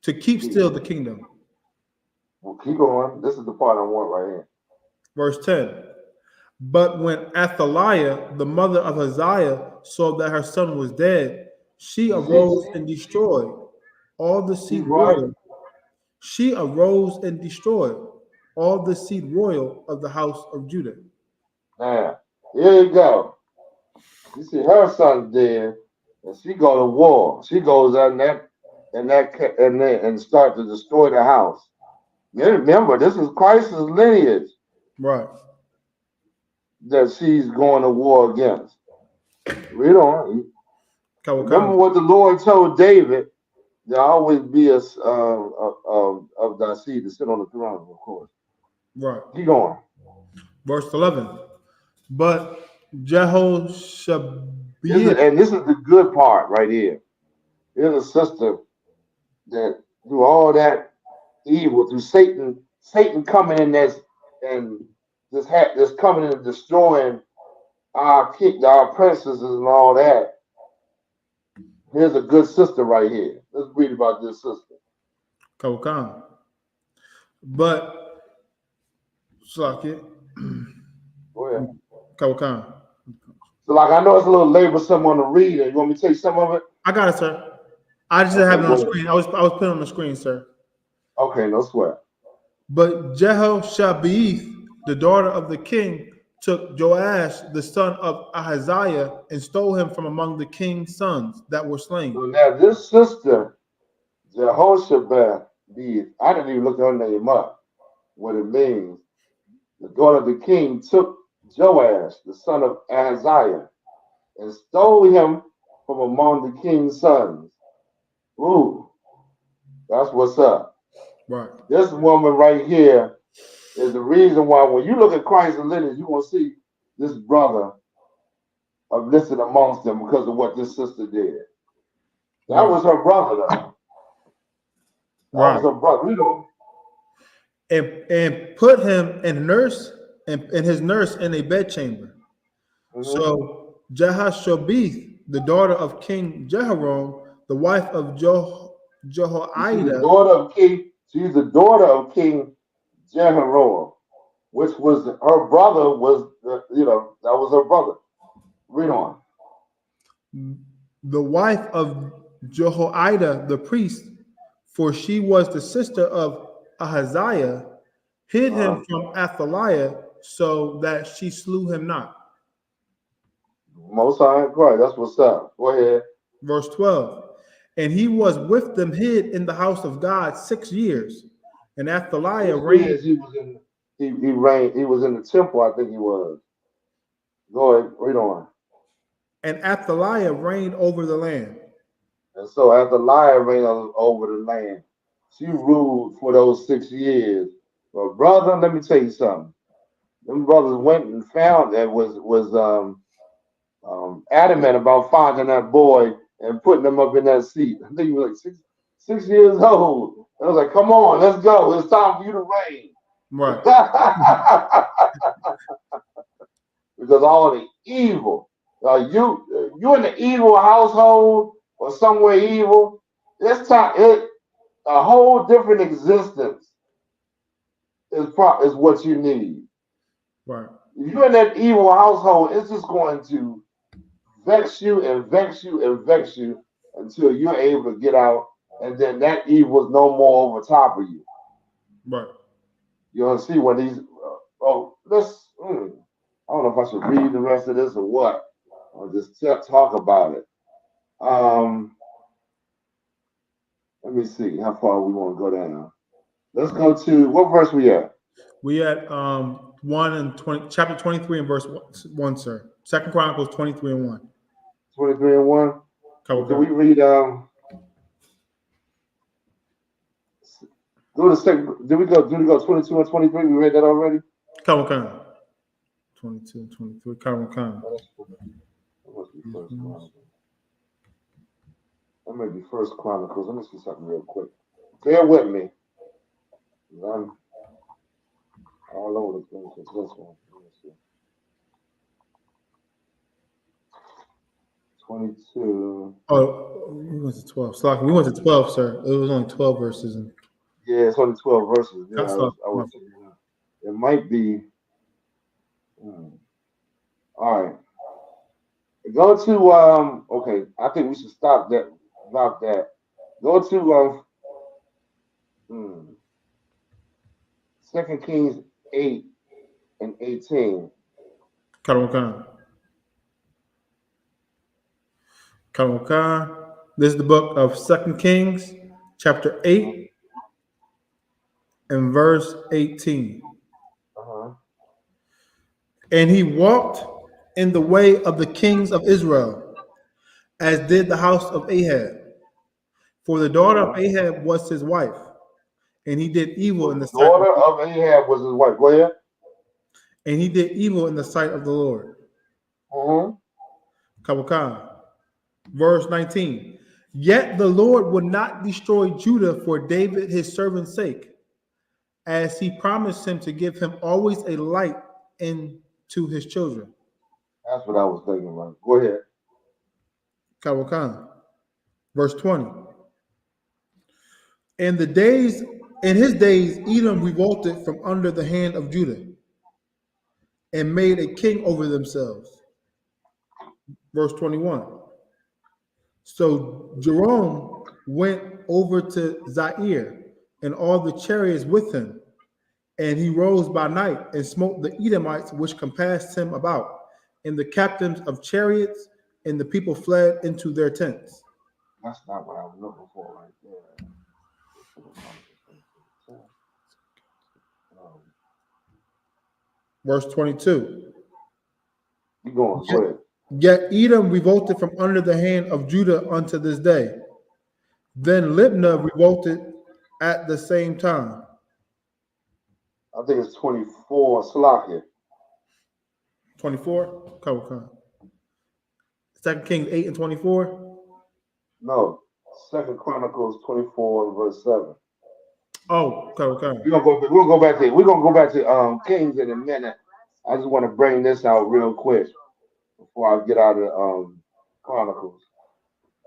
the kingdom. Well, keep going. This is the part I want right here. Verse 10. But when Athaliah, the mother of Ahaziah, saw that her son was dead, she arose and destroyed all the seed royal. She arose and destroyed all the seed royal of the house of Judah. Now, here you go. You see, her son's dead, and she go to war. She goes out and start to destroy the house. Remember, this is Christ's lineage, right, that she's going to war against. Read on. Remember what the Lord told David. There'll always be a of thy seed to sit on the throne, of course. Right. Keep going. Verse 11. But Jehoshaphat. And this is the good part right here. Here's a sister that through all that evil, through Satan coming in this and this coming in and destroying our princesses and all that. Here's a good sister right here. Let's read about this sister. Kawakan. But Slakia. Go ahead. Kawakan. So like I know it's a little late for someone to read it. You want me to take some of it? I got it, sir. I just didn't have it on the screen. I was putting on the screen, sir. Okay, no sweat. But Jehoshaphat, the daughter of the king, took Joash, the son of Ahaziah, and stole him from among the king's sons that were slain. So now this sister, Jehoshaphat, I didn't even look her name up, what it means. The daughter of the king took Joash, the son of Ahaziah, and stole him from among the king's sons. Ooh, that's what's up. Right. This woman right here is the reason why when you look at Christ's lineage, you're going to see this brother listed amongst them because of what this sister did. That was her brother, though. That was her brother. We don't. And put him in his nurse in a bedchamber. So Jehoshaphat, the daughter of King Jehoram, the wife of Jehoiada. She's the daughter of King Jehoram, which was her brother. That was her brother. Read on. The wife of Jehoiada the priest, for she was the sister of Ahaziah, hid him from Athaliah, so that she slew him not. Most High, right? That's what's up. Go ahead. Verse 12. And he was with them hid in the house of God 6 years. And Athaliah reigned. He reigned. He was in the temple, I think he was. Go ahead, read on. And Athaliah reigned over the land. And so Athaliah reigned over the land. She ruled for those 6 years. But brother, let me tell you something. Them brothers went and found that was adamant about finding that boy and putting him up in that seat. I think he was like six years old. I was like, come on, let's go. It's time for you to reign. Right. Because all the evil, you in the evil household or somewhere evil, this time a whole different existence is what you need. Right. If you're in that evil household, it's just going to vex you and vex you and vex you until you're able to get out, and then that evil is no more over top of you. Right. You'll see when these. I don't know if I should read the rest of this or what. Or just talk about it. Let me see how far we want to go down. Let's go to what verse we at? We at 1 and 20, chapter 23 and verse 1, sir. 2 Chronicles 23 and 1. 23 and 1. Couple Can we read go to second? Did we go 22 and 23? We read that already? Couple 22 and 23. Couple That must be First Chronicles. That may be First Chronicles. Let me see something real quick. Bear with me. I'm all over the place with this one. Let me see. 22. Oh, we went to 12. Slock, we went to 12, sir. It was only 12 verses. Yeah, it's only 12 verses. Yeah, That's I was it might be. All right. Go to okay, I think we should stop that about that. Go to 2 Kings 8 and 18. This is the book of 2 Kings, chapter 8 and verse 18. And he walked in the way of the kings of Israel, as did the house of Ahab. For the daughter of Ahab was his wife, and he did evil in the sight. Daughter of Ahab was his wife. Go ahead. And he did evil in the sight of the Lord. Verse 19. Yet the Lord would not destroy Judah for David his servant's sake, as he promised him to give him always a light into his children. That's what I was thinking about. Go ahead. Verse 20. In his days, Edom revolted from under the hand of Judah and made a king over themselves. Verse 21. So Jerome went over to Zaire and all the chariots with him, and he rose by night and smote the Edomites which compassed him about, and the captains of chariots, and the people fled into their tents. That's not what I was looking for right there. Verse 22. You going? Go ahead. Yet Edom revolted from under the hand of Judah unto this day. Then Libnah revolted at the same time. I think it's 24. Salakia. 24? Come. 2 Kings 8 and 24? No. 2 Chronicles 24 and verse 7. Oh, okay. We're gonna go back to Kings in a minute. I just want to bring this out real quick before I get out of Chronicles.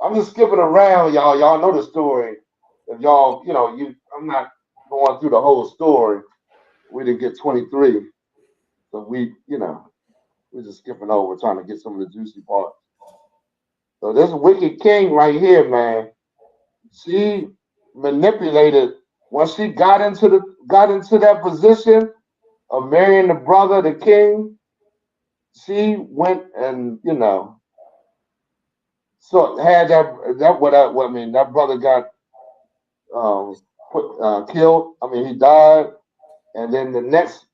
I'm just skipping around, y'all. Y'all know the story. If y'all, I'm not going through the whole story. We didn't get 23, so we're just skipping over, trying to get some of the juicy parts. So this wicked king right here, man, she manipulated. Once she got into that position of marrying the brother, the king, she went and so had that brother got killed. I mean, he died, and then the next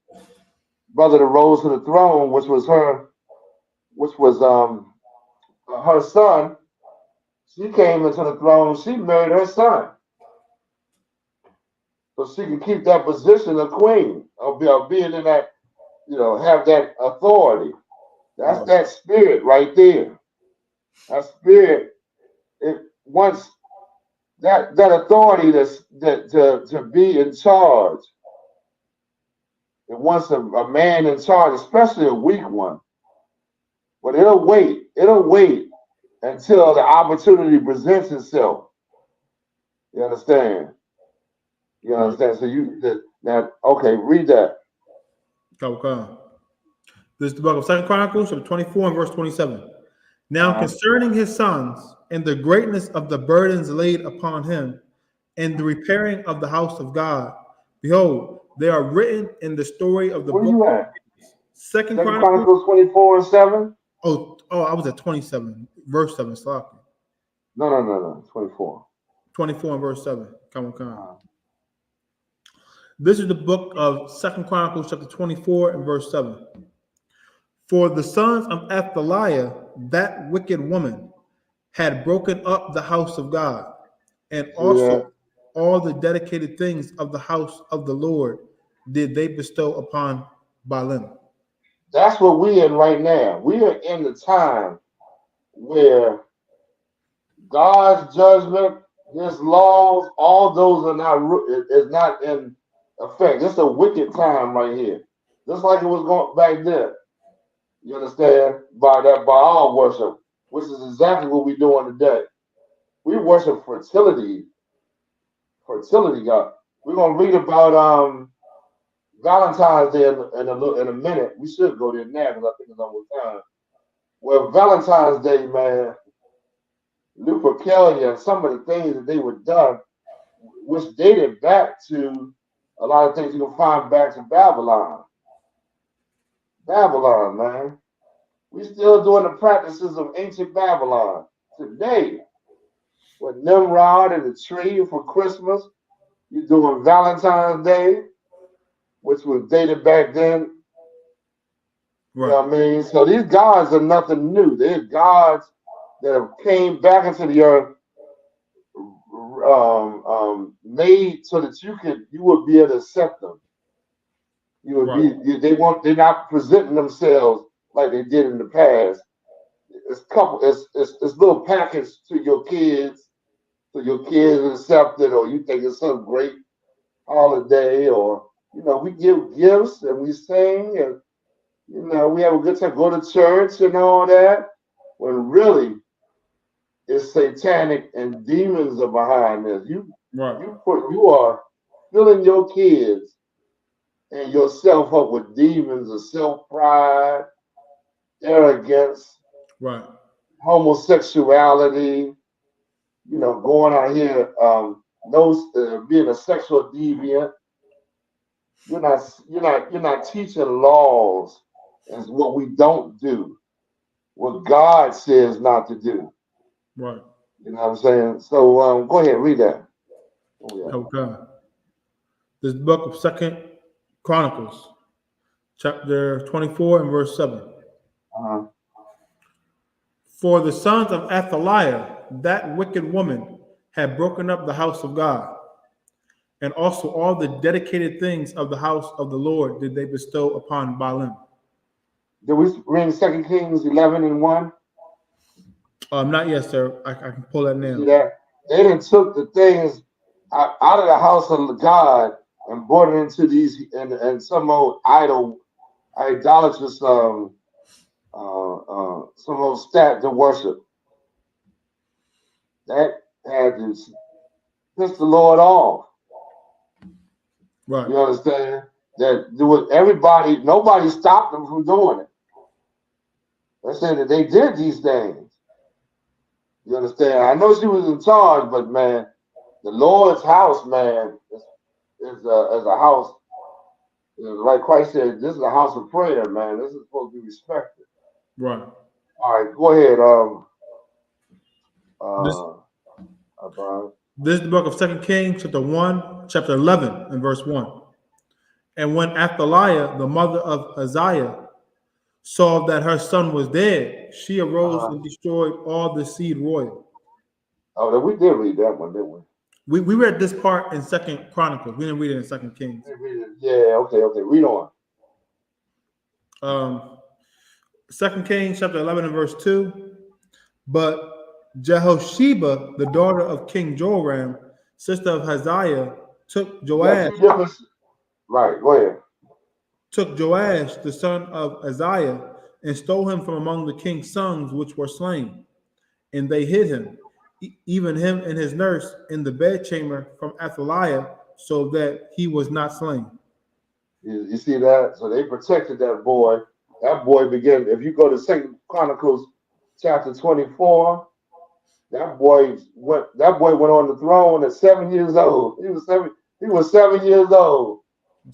brother that rose to the throne, which was her son. She came into the throne. She married her son, so she can keep that position of queen, of being in that, have that authority. That's that spirit right there. That spirit, it wants that authority to be in charge. It wants a man in charge, especially a weak one. But it'll wait until the opportunity presents itself. You understand? So read that. Okay. This is the book of 2 Chronicles, chapter 24 and verse 27. Now concerning his sons and the greatness of the burdens laid upon him and the repairing of the house of God, behold, they are written in the story of the book. Where you at? 2 Chronicles 24 and 7. Oh, Oh, I was at 27, verse 7. Slocky. No. 24. 24 and verse 7. Come on. This is the book of 2 Chronicles, chapter 24 and verse 7. For the sons of ATHALIA, that wicked woman, had broken up the house of God, and also all the dedicated things of the house of the Lord did they bestow upon Baalim. That's what we're in right now. We are in the time where God's judgment, His laws, all those are not in effect. It's a wicked time right here, just like it was going back then. You understand? By Baal worship, which is exactly what we're doing today. We worship fertility God. We're gonna read about Valentine's Day in a minute. We should go there now because I think it's almost time. Well, Valentine's Day, man, Lupercalia and some of the things that they were done, which dated back to a lot of things you can find back to Babylon. Babylon, man. We still doing the practices of ancient Babylon today. With Nimrod and the tree for Christmas, you're doing Valentine's Day, which was dated back then. Right. You know what I mean? So these gods are nothing new. They're gods that have came back into the earth, made so that you would be able to accept them. You would be. They're not presenting themselves like they did in the past. It's little package to your kids, so your kids accept it, or you think it's some great holiday, or we give gifts and we sing and we have a good time, go to church and all that. When really it's satanic and demons are behind this. You are filling your kids and yourself up with demons of self-pride, arrogance, homosexuality, going out here, being a sexual deviant. You're not teaching laws as what we don't do, what God says not to do. Right. You know what I'm saying? So go ahead, read that. Okay. This book of 2 Chronicles, chapter 24 and verse 7. For the sons of ATHALIA, that wicked woman, had broken up the house of God, and also all the dedicated things of the house of the Lord did they bestow upon Baalim. Did we read 2 Kings 11 and 1? Not yet, sir. I can pull that now. See that? They done took the things out of the house of God and brought it into these and some old idolatrous some old stat to worship. That had to piss the Lord off. Right. You understand? That nobody stopped them from doing it. They said that they did these things. You understand? I know she was in charge, but man, the Lord's house, man, is a house. Like Christ said, this is a house of prayer, man. This is supposed to be respected. Right. All right, go ahead. This is the book of 2 Kings, chapter 11, and verse 1. And when ATHALIA, the mother of Uzziah, saw that her son was dead, she arose and destroyed all the seed royal. Oh, we did read that one, didn't we? We read this part in 2 Chronicles. We didn't read it in 2 Kings. Yeah, okay. Read on. 2 Kings chapter 11 and verse 2. But Jehosheba, the daughter of King Joram, sister of Hazael, took Joash. Right, go ahead. Took Joash, the son of Uzziah, and stole him from among the king's sons which were slain. And they hid him, even him and his nurse, in the bedchamber from ATHALIA, so that he was not slain. You see that? So they protected that boy. That boy began, if you go to 2 Chronicles chapter 24, that boy went on the throne at 7 years old. He was 7 years old.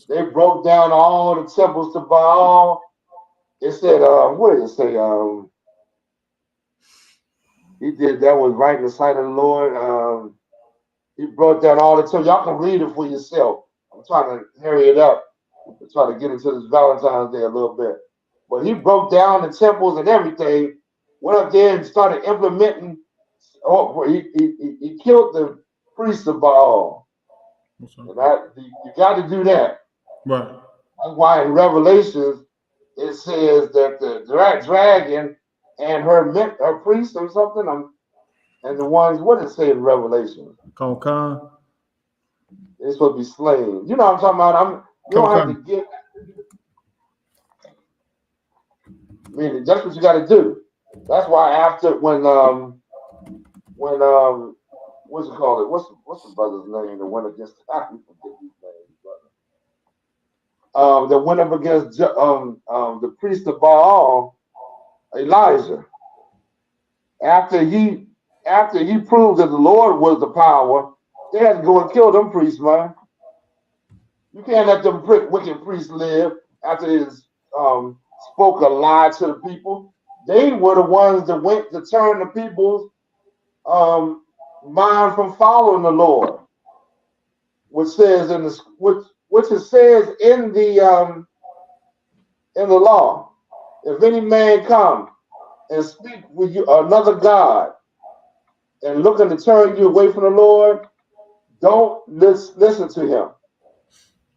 They broke down all the temples to Baal. It said, what did it say? He did that was right in the sight of the Lord. He brought down all the temple. Y'all can read it for yourself. I'm trying to hurry it up to try to get into this Valentine's Day a little bit. But he broke down the temples and everything, went up there and started implementing. He killed the priests of Baal. And you got to do that. Right. That's why in Revelations it says that the dragon and her priest or something, and the ones, what does it say in Revelation? Khan. They're supposed to be slain. You know what I'm talking about? You don't have to get. I mean, that's what you got to do. That's why after when what's it called? What's the brother's name that went against? I forget his name, brother. That went up against the priest of Baal, Elijah. After he proved that the Lord was the power, they had to go and kill them priests, man. You can't let them wicked priests live after they spoke a lie to the people. They were the ones that went to turn the people's mind from following the Lord, which says in the which it says in the law, if any man come and speak with you another god and looking to turn you away from the Lord, don't listen to him.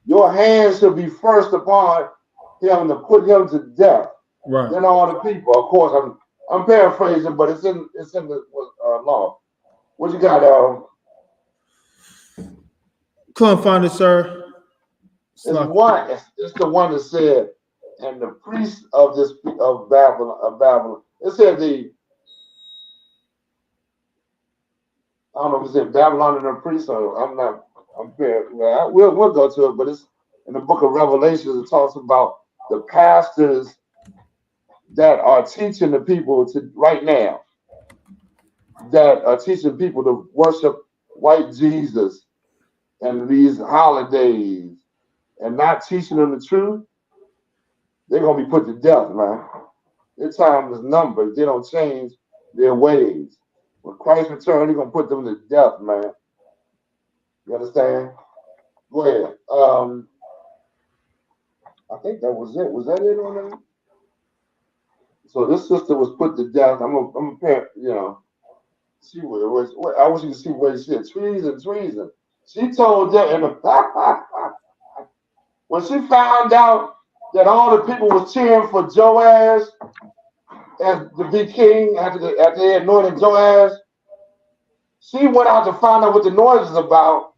Your hands should be first upon him to put him to death. Right. Then all the people. Of course, I'm paraphrasing, but it's in the law. What you got? Couldn't find it, sir. It's the one that said, and the priest of Babylon. It said I don't know if it's in Babylon and the priest, or we'll go to it, but it's in the book of Revelation. It talks about the pastors that are teaching the people right now, that are teaching people to worship white Jesus and these holidays and not teaching them the truth. They're gonna be put to death, man. Their time is numbered. They don't change their ways. When Christ returns, he's gonna put them to death, man. You understand? Go ahead. I think that was it. Was that it on that? So this sister was put to death. I'm a parent, see what it was. I wish you could see what she said. Treason. She told them, when she found out that all the people was cheering for Joash as to be king after they anointed Joash, she went out to find out what the noise is about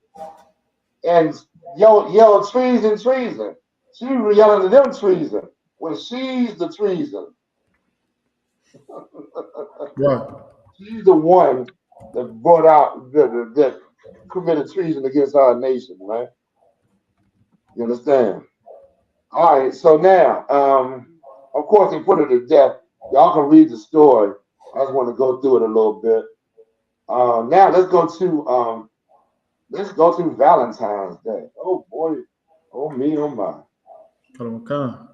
and yelled treason. She was yelling at them treason when she's the treason. Right. She's the one that brought out that committed treason against our nation, right? You understand? All right, so now, of course, they put her to death. Y'all can read the story. I just want to go through it a little bit. Now let's go to Valentine's Day. Oh boy, oh me, oh my. Khan.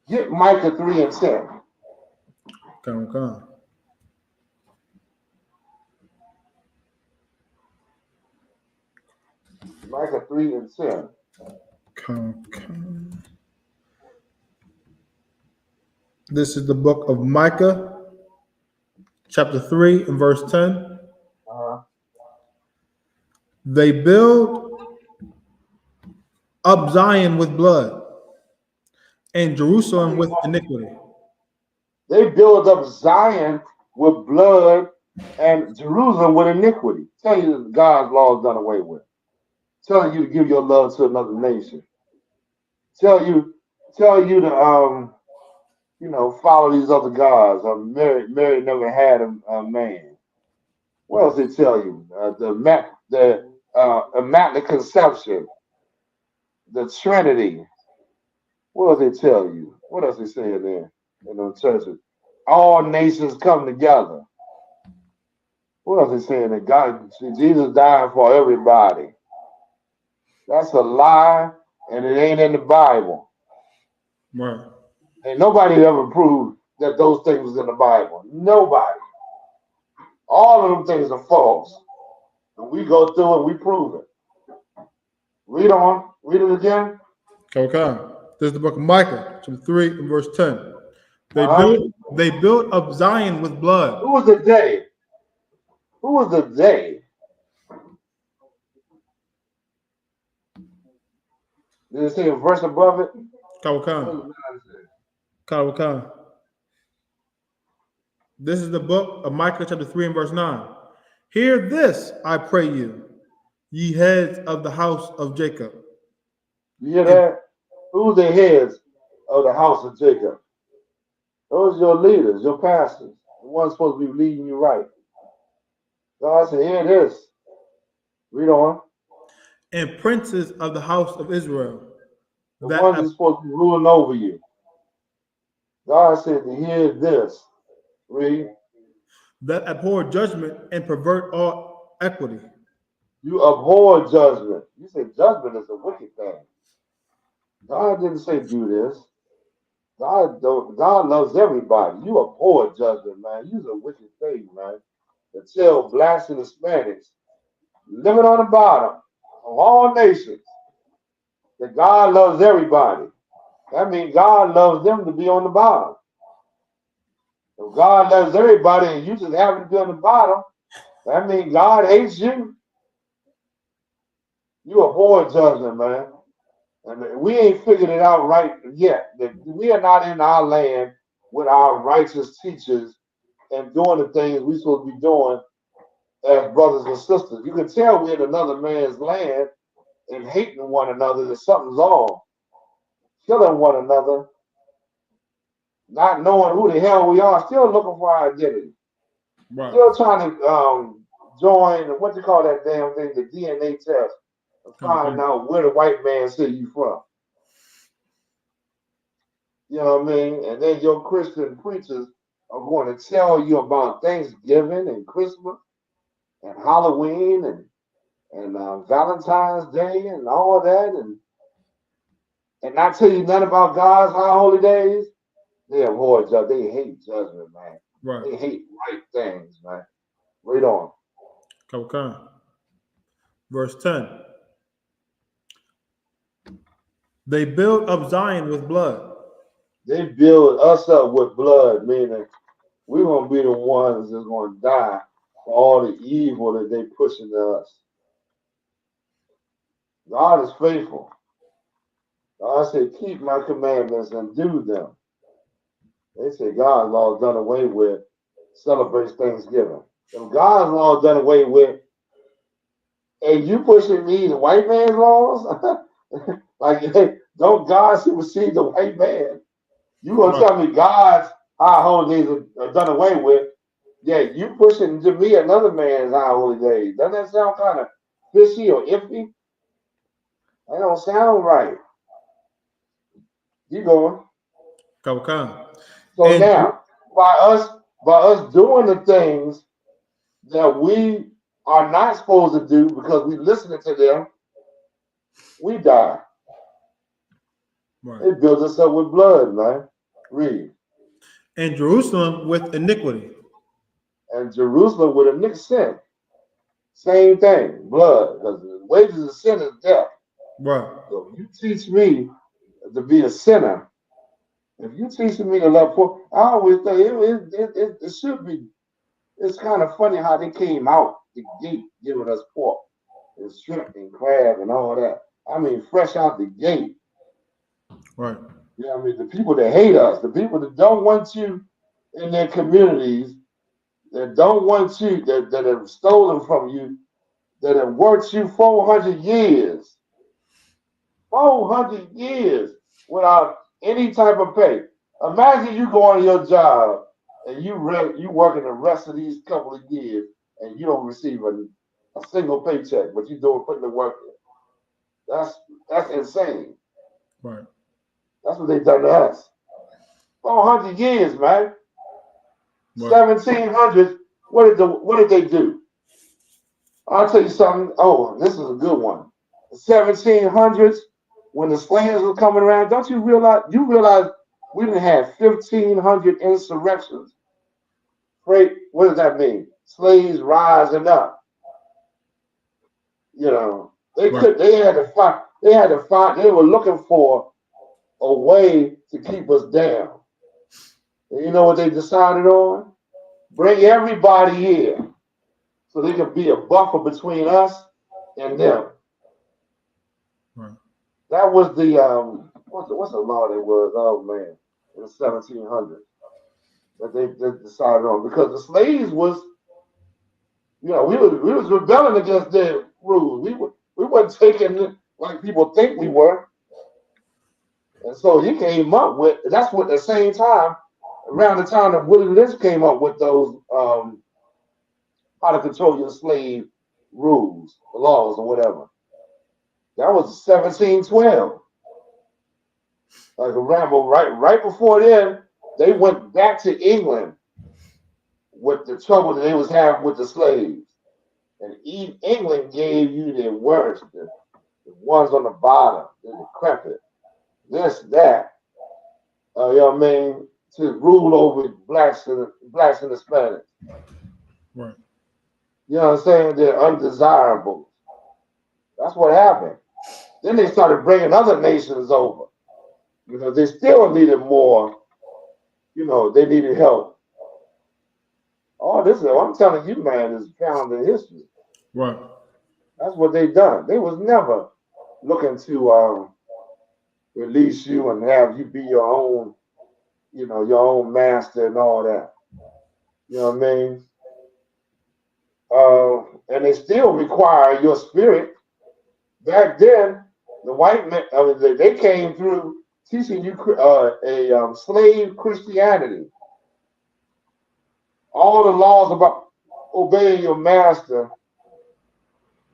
Get Micah 3:10. Khan. Micah 3:10. This is the book of Micah, chapter 3 and verse 10. They build up Zion with blood and Jerusalem with iniquity. They build up Zion with blood and Jerusalem with iniquity. Tell you that God's law is done away with. Telling you to give your love to another nation. Tell you to follow these other gods. Mary never had a man. What else they tell you? The immaculate conception, the Trinity. What else they tell you? What else they say in there in the churches? All nations come together. What else they saying? That God, Jesus died for everybody. That's a lie, and it ain't in the Bible. Right. Ain't nobody ever proved that those things was in the Bible. Nobody. All of them things are false. And we go through and we prove it. Read on. Read it again. Okay. This is the book of Micah, chapter 3 and verse 10. Uh-huh. They built up Zion with blood. Who was the day? Who was the they? Did it say a verse above it? Kawakan. Kawakan. This is the book of Micah, chapter 3 and verse 9. Hear this, I pray you, ye heads of the house of Jacob. You hear that? Who's the heads of the house of Jacob? Those are your leaders, your pastors, the ones supposed to be leading you right. God said, hear this. Read on. And princes of the house of Israel. The ones that's supposed to be ruling over you. God said to hear this. Read. That abhor judgment and pervert all equity. You abhor judgment. You say judgment is a wicked thing. God didn't say do this. God loves everybody. You abhor judgment, man. You're a wicked thing, man. To tell blacks and Hispanics living on the bottom of all nations that God loves everybody. That means God loves them to be on the bottom. If God loves everybody and you just happen to be on the bottom, that means God hates you. You abhor judgment, man. And we ain't figured it out right yet. That we are not in our land with our righteous teachers and doing the things we're supposed to be doing as brothers and sisters. You can tell we're in another man's land and hating one another that something's wrong. Killing one another, not knowing who the hell we are, still looking for our identity. Right. Still trying to join, what you call that damn thing, the DNA test, to find out where the white man said you from. You know what I mean? And then your Christian preachers are going to tell you about Thanksgiving and Christmas and Halloween and Valentine's Day and all that, and not tell you nothing about God's high holy days. They abhor judgment. They hate judgment, man. Right. They hate right things, man. Read on. Okay. Verse 10. They build up Zion with blood. They build us up with blood, meaning we're going to be the ones that's going to die for all the evil that they pushing to us. God is faithful. God said, keep my commandments and do them. They say God's law is done away with, celebrates Thanksgiving. If God's law is done away with, and you pushing me the white man's laws? Like, hey, don't God supersede the white man? You gonna tell me God's high holy days are done away with? Yeah, you pushing to me another man's high holy days. Doesn't that sound kind of fishy or iffy? That don't sound right. You going? Okay. So And now, by us doing the things that we are not supposed to do because we listening to them, we die. right. It builds us up with blood, man. Read. And Jerusalem with iniquity. And Jerusalem with a nick sin. Same thing, blood. Because the wages of sin is death. Right. So if you teach me to be a sinner, if you teach me to love poor, I always think it should be. It's kind of funny how they came out the gate giving us pork and shrimp and crab and all that. I mean, fresh out the gate. Right. You know what I mean? The people that hate us, the people that don't want you in their communities, that don't want you, that have stolen from you, that have worked you 400 years. 400 years without any type of pay. Imagine you go on your job and you working the rest of these couple of years and you don't receive a single paycheck, but you doing putting the work in. That's insane. Right. That's what they done to us. 400 years, man. Right. 1700s. What did they do? I'll tell you something. Oh, this is a good one. The 1700s, when the slaves were coming around, don't you realize? You realize we didn't have 1,500 insurrections. Right? What does that mean? slaves rising up. You know, they had to fight. They were looking for a way to keep us down. And you know what they decided on? Bring everybody here so they can be a buffer between us and them. Right. That was the what's the law that was? Oh man, in the 1700s that they decided on, because the slaves was, you know, we was rebelling against their rules. We weren't taking it like people think we were, and so he came up with. That's what, at the same time, around the time that Willie Lynch came up with those how to control your slave rules, laws, or whatever. That was 1712. Like around, but right before then, they went back to England with the trouble that they was having with the slaves. And England gave you the worst, the ones on the bottom, the decrepit, this, that, you know what I mean, to rule over blacks and Hispanics. Right. You know what I'm saying? They're undesirables. That's what happened. Then they started bringing other nations over, because they still needed more, you know, they needed help. All this, I'm telling you, man, is found in history. Right. That's what they done. They was never looking to release you and have you be your own, you know, your own master and all that. You know what I mean? And they still require your spirit. Back then, the white men, I mean, they came through teaching you a slave Christianity. All the laws about obeying your master,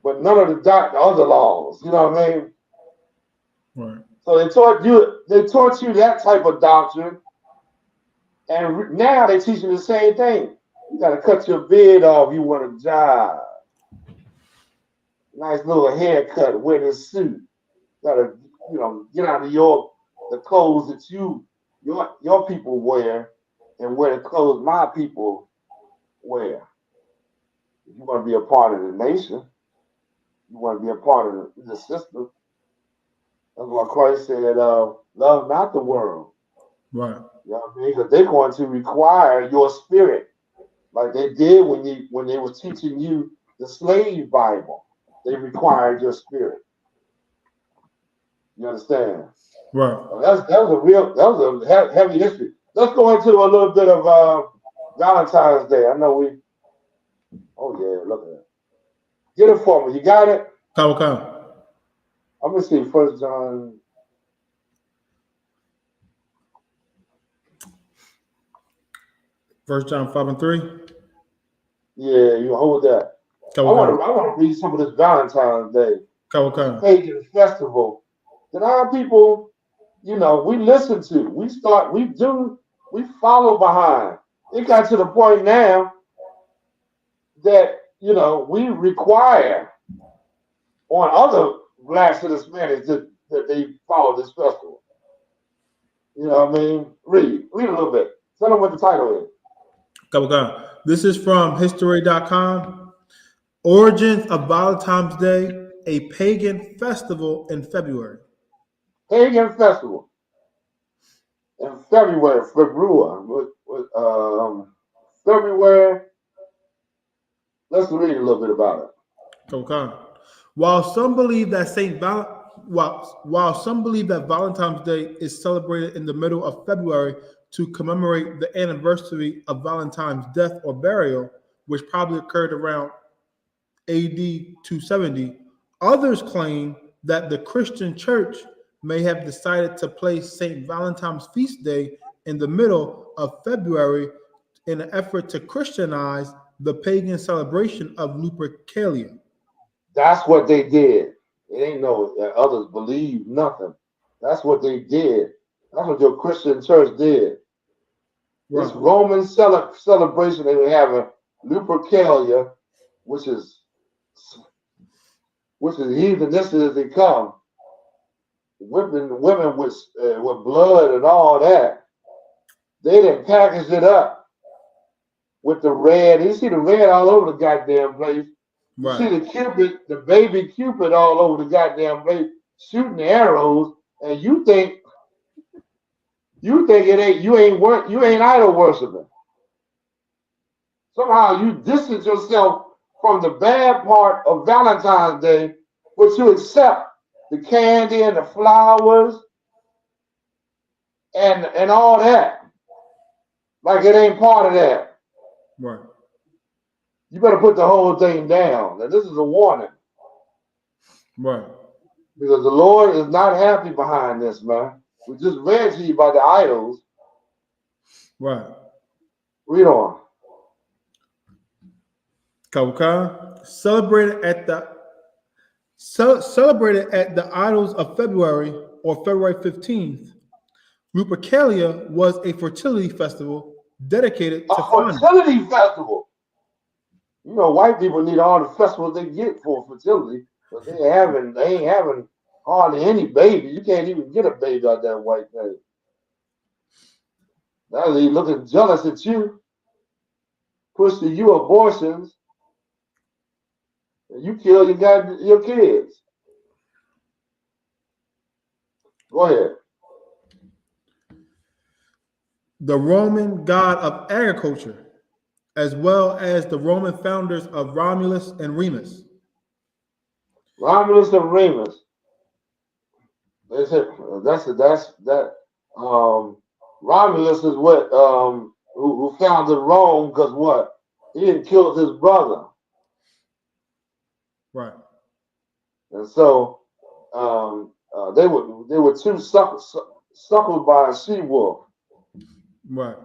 but none of the other laws. You know what I mean? Right. So they taught you that type of doctrine, and now they teach you the same thing. You got to cut your beard off. You want a job, nice little haircut, wear this suit. Got to, you know, get out of the clothes that your people wear, and wear the clothes my people wear. If you want to be a part of the nation, you want to be a part of the system. That's why Christ said, love not the world. Right. You know what I mean? Because they're going to require your spirit, like they did when they was teaching you the slave Bible. They required your spirit. You understand? Right. That was a heavy history. Let's go into a little bit of Valentine's Day. I know oh yeah, look at that. Get it for me. You got it? Come. I'm gonna see 1 John. First John 5:3. Yeah, you hold that. I want to read some of this Valentine's Day. Come. Pagan festival that our people, you know, we listen to. We follow behind. It got to the point now that, you know, we require on other blacks and Hispanics that they follow this festival. You know what I mean? Read a little bit. Tell them what the title is. Come. This is from history.com. Origins of Valentine's Day, a pagan festival in February. Pagan festival in February. February. Let's read a little bit about it. Okay. While some believe that Valentine's Day is celebrated in the middle of February to commemorate the anniversary of Valentine's death or burial, which probably occurred around AD 270, others claim that the Christian church may have decided to place St. Valentine's feast day in the middle of February in an effort to Christianize the pagan celebration of Lupercalia. That's what they did. It ain't no others believe nothing. That's what they did. That's what your Christian church did. Right. This Roman celebration they were having, Lupercalia, which is heathenistic as they come, whipping women with blood and all that. They didn't package it up with the red. You see the red all over the goddamn place. You Right. see the Cupid, the baby Cupid all over the goddamn place, shooting arrows, and you think it ain't you ain't idol worshiping. Somehow you distance yourself from the bad part of Valentine's Day, but you accept the candy and the flowers and all that. Like it ain't part of that. Right. You better put the whole thing down. Now this is a warning. Right. Because the Lord is not happy behind this, man. We just read to you about the idols. Right. Read on. Kawka celebrated at the idols of February or February 15th. Lupercalia was a fertility festival dedicated to A fun. fertility festival. You know, white people need all the festivals they get for fertility, but they ain't having hardly any baby. You can't even get a baby out that white thing. Now they looking jealous at you, pushing you abortions, and you kill your kids. Go ahead. The Roman god of agriculture, as well as the Roman founders of Romulus and Remus. Romulus and Remus. They said that. Romulus is what who founded Rome because what he had killed his brother, Right. and so they were two suckled by a she wolf. Right.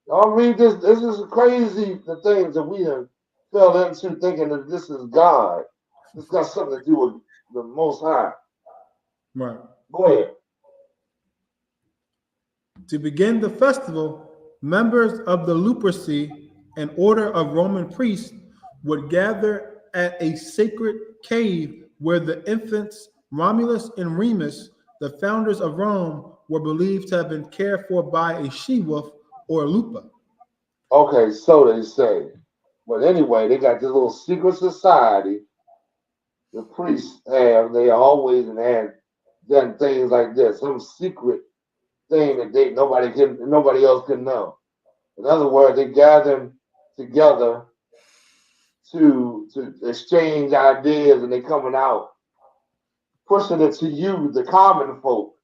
Y'all read this. This is crazy. The things that we have fell into thinking that this is God. This got something to do with the Most High. Right. Go ahead. To begin the festival, members of the Luperci, an order of Roman priests, would gather at a sacred cave where the infants Romulus and Remus, the founders of Rome, were believed to have been cared for by a she-wolf or a lupa. Okay, so they say. But anyway, they got this little secret society. The priests they always had done things like this, some secret thing that nobody else can know. In other words, they gather together to exchange ideas, and they coming out pushing it to you, the common folk.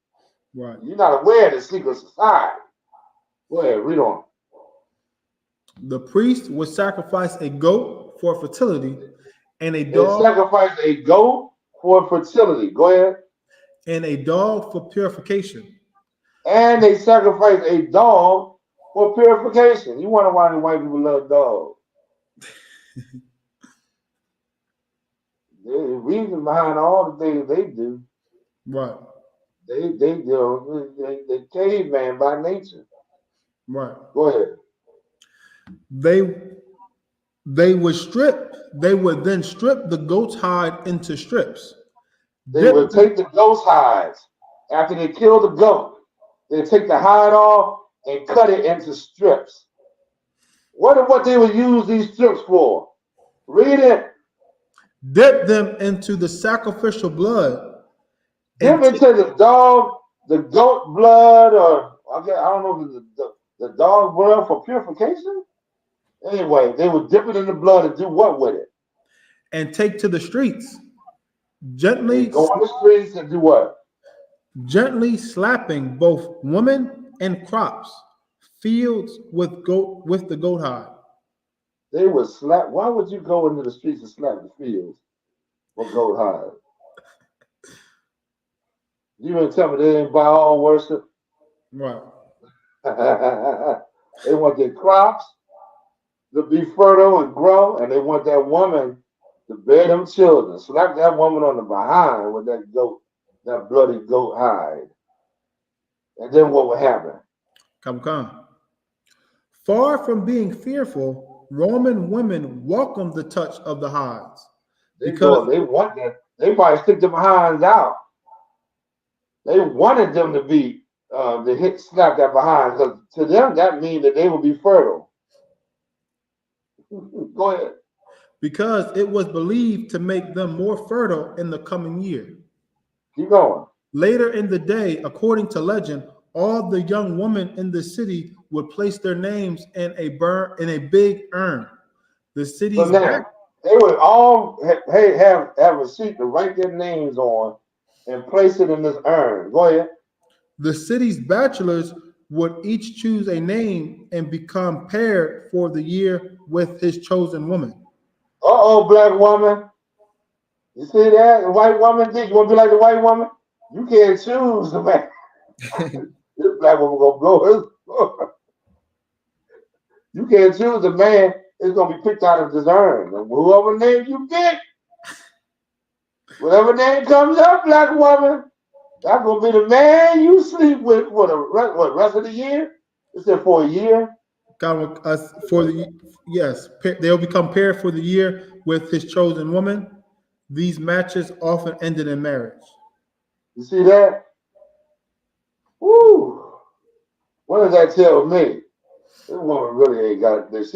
Right. You're not aware of the secret society. Go ahead, read on. The priest would sacrifice a goat for fertility and a They dog sacrifice a goat for fertility. Go ahead. and a dog for purification. And they sacrifice a dog for purification. You wonder why the white people love dogs. The reason behind all the things they do, Right. they caveman by nature. Right. Go ahead. They would then strip the goat's hide into strips. They would take the goat's hides after they kill the goat. They take the hide off and cut it into strips. What they would use these strips for? Read it. Dip them into the sacrificial blood. Dip into the goat blood, or I don't know, the dog blood for purification. Anyway, they would dip it in the blood and do what with it? And take to the streets, They gently go on the streets and do what? slapping both women and crops, fields with the goat hide. They would slap. Why would you go into the streets and slap the fields for goat hide? You didn't tell me they didn't buy all worship. Right. They want their crops to be fertile and grow, and they want that woman to bear them children. Slap that woman on the behind with that bloody goat hide. And then what would happen? Come. Far from being fearful, Roman women welcomed the touch of the hides. They want that. They probably stick their behinds out. They wanted them to be slap that behind, because to them that means that they will be fertile. Go ahead. because it was believed to make them more fertile in the coming year. Keep going. Later in the day, according to legend, all the young women in the city would place their names in a big urn. The So city's now they would all have a sheet to write their names on and place it in this urn. Go ahead. the city's bachelors would each choose a name and become paired for the year with his chosen woman. Uh-oh, black woman. You see that? The white woman did. You want to be like the white woman? You can't choose the man. This black woman gonna blow his. You can't choose the man. It's gonna be picked out of this urn. And whoever name you pick, whatever name comes up, black woman, that's gonna be the man you sleep with for the rest of the year. It said for a year. God, for the yes, they'll become paired for the year with his chosen woman. These matches often ended in marriage. You see that? Woo! What does that tell me? This woman really ain't got it.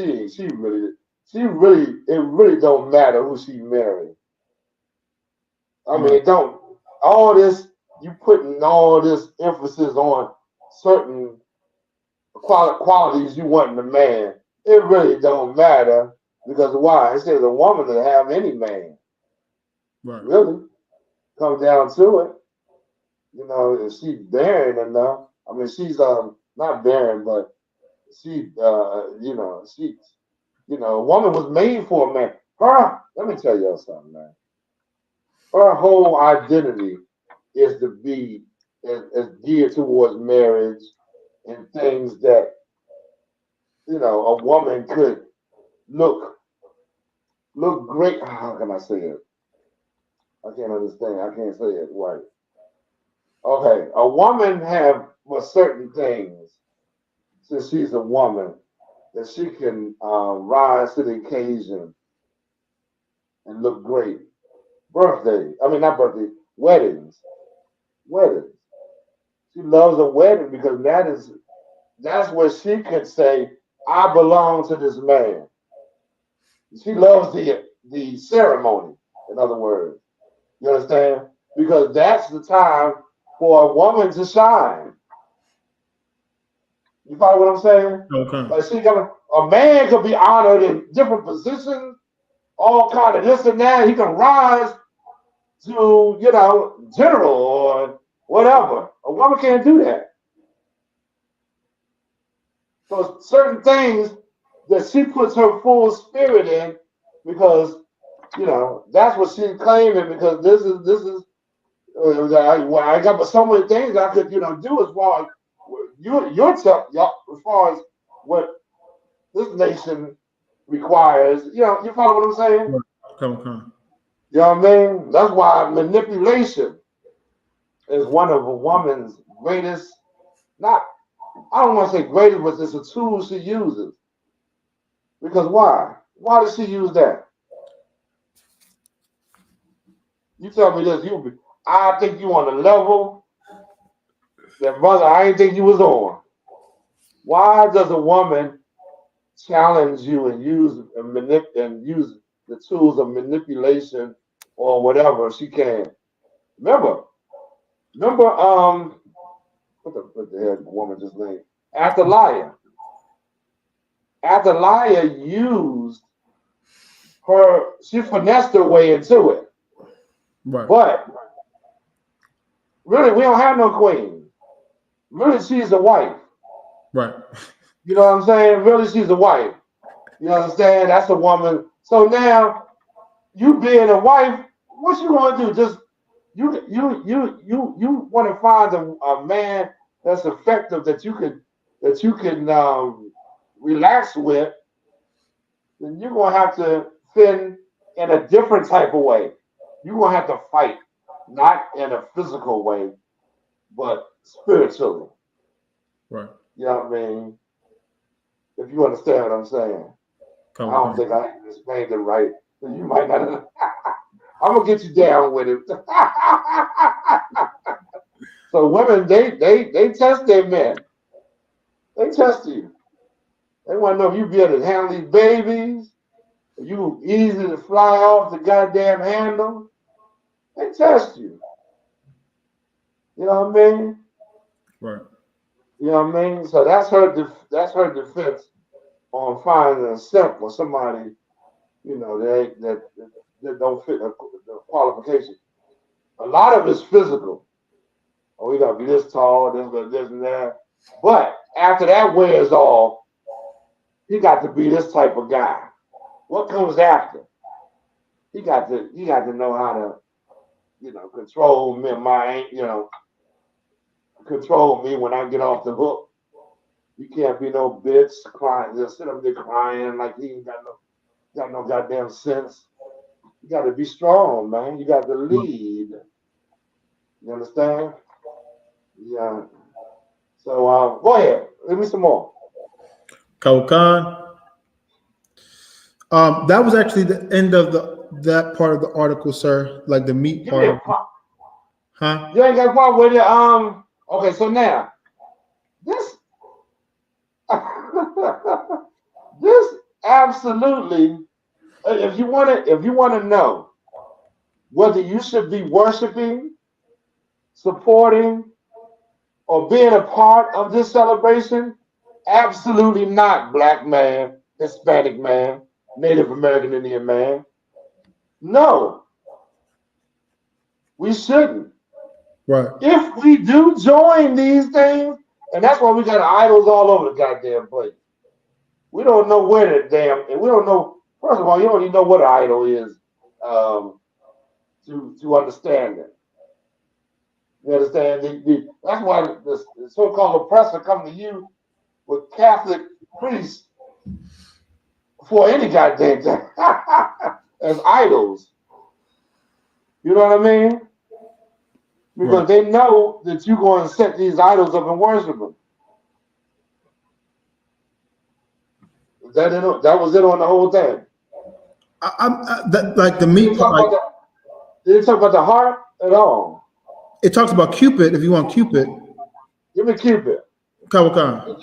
It really don't matter who she married. I mean, Right. it don't, all this, you putting all this emphasis on certain qualities you want in a man. It really don't matter because why? It says a woman to have any man. Right. Really? Come down to it. You know, if she's barren enough, I mean, she's not barren, but she, a woman was made for a man. Let me tell y'all something, man. Her whole identity is to be as geared towards marriage and things that, a woman could look great. How can I say it? I can't understand. I can't say it right. Okay, a woman have certain things since she's a woman that she can rise to the occasion and look great. Not birthday, weddings. Weddings. She loves a wedding because that's where she could say, I belong to this man. She loves the ceremony, in other words. You understand? Because that's the time for a woman to shine. You follow what I'm saying? Okay. Like a man could be honored in different positions, all kind of this and that. He can rise to, general or whatever. A woman can't do that. So certain things that she puts her full spirit in because, that's what she's claiming because this is I got so many things I could, do as far as as far as what this nation requires. You follow what I'm saying? Right. Come. You know what I mean? That's why manipulation is one of a woman's greatest, not, I don't want to say greatest, but it's a tool she uses. Because why? Why does she use that? You tell me this, I think you on a level that brother, I ain't think you was on. Why does a woman challenge you and use the tools of manipulation or whatever she can? Remember, what the hell woman just named? ATHALIA. ATHALIA used she finessed her way into it. Right. But really, we don't have no queen. Really, she's a wife. Right. You know what I'm saying? Really, she's a wife. You understand? That's a woman. So now, you being a wife, what you gonna do? Just you want to find a man that's effective that you can relax with, then you're gonna have to fin in a different type of way. You're gonna have to fight, not in a physical way, but spiritually. Right. You know what I mean? If you understand what I'm saying. I don't think I explained it right. So you might not. I'm gonna get you down with it. So women, they test their men. They test you. They want to know if you be able to handle these babies. You easy to fly off the goddamn handle. They test you. You know what I mean? Right. You know what I mean? So that's her defense on finding a simp or somebody, you know, that don't fit the qualification. A lot of it's physical. Oh, we gotta be this tall, this and that. But after that wears off, he got to be this type of guy. What comes after? He got to know how to, you know, control me, control me when I get off the hook. You can't be no bitch crying, just sit up there crying like he ain't got no goddamn sense. You got to be strong, man. You got to lead. You understand? Yeah. So go ahead. Give me some more. Khan. That was actually the end of that part of the article, sir. Like the meat Give me part. Huh? You ain't got a problem with it. Okay, so now this this absolutely, if you want to know whether you should be worshiping, supporting, or being a part of this celebration, absolutely not, black man, Hispanic man, Native American Indian man. No, we shouldn't. Right. If we do join these things, and that's why we got idols all over the goddamn place. We don't know where the damn, and we don't know. First of all, you don't even know what an idol is to understand it. You understand? That's why the so-called oppressor come to you with Catholic priests for any goddamn thing as idols. You know what I mean? Because they know that you're going to set these idols up and worship them. That was it on the whole thing. Like the meat part. They didn't talk about the heart at all. It talks about Cupid. If you want Cupid, give me Cupid. Khan.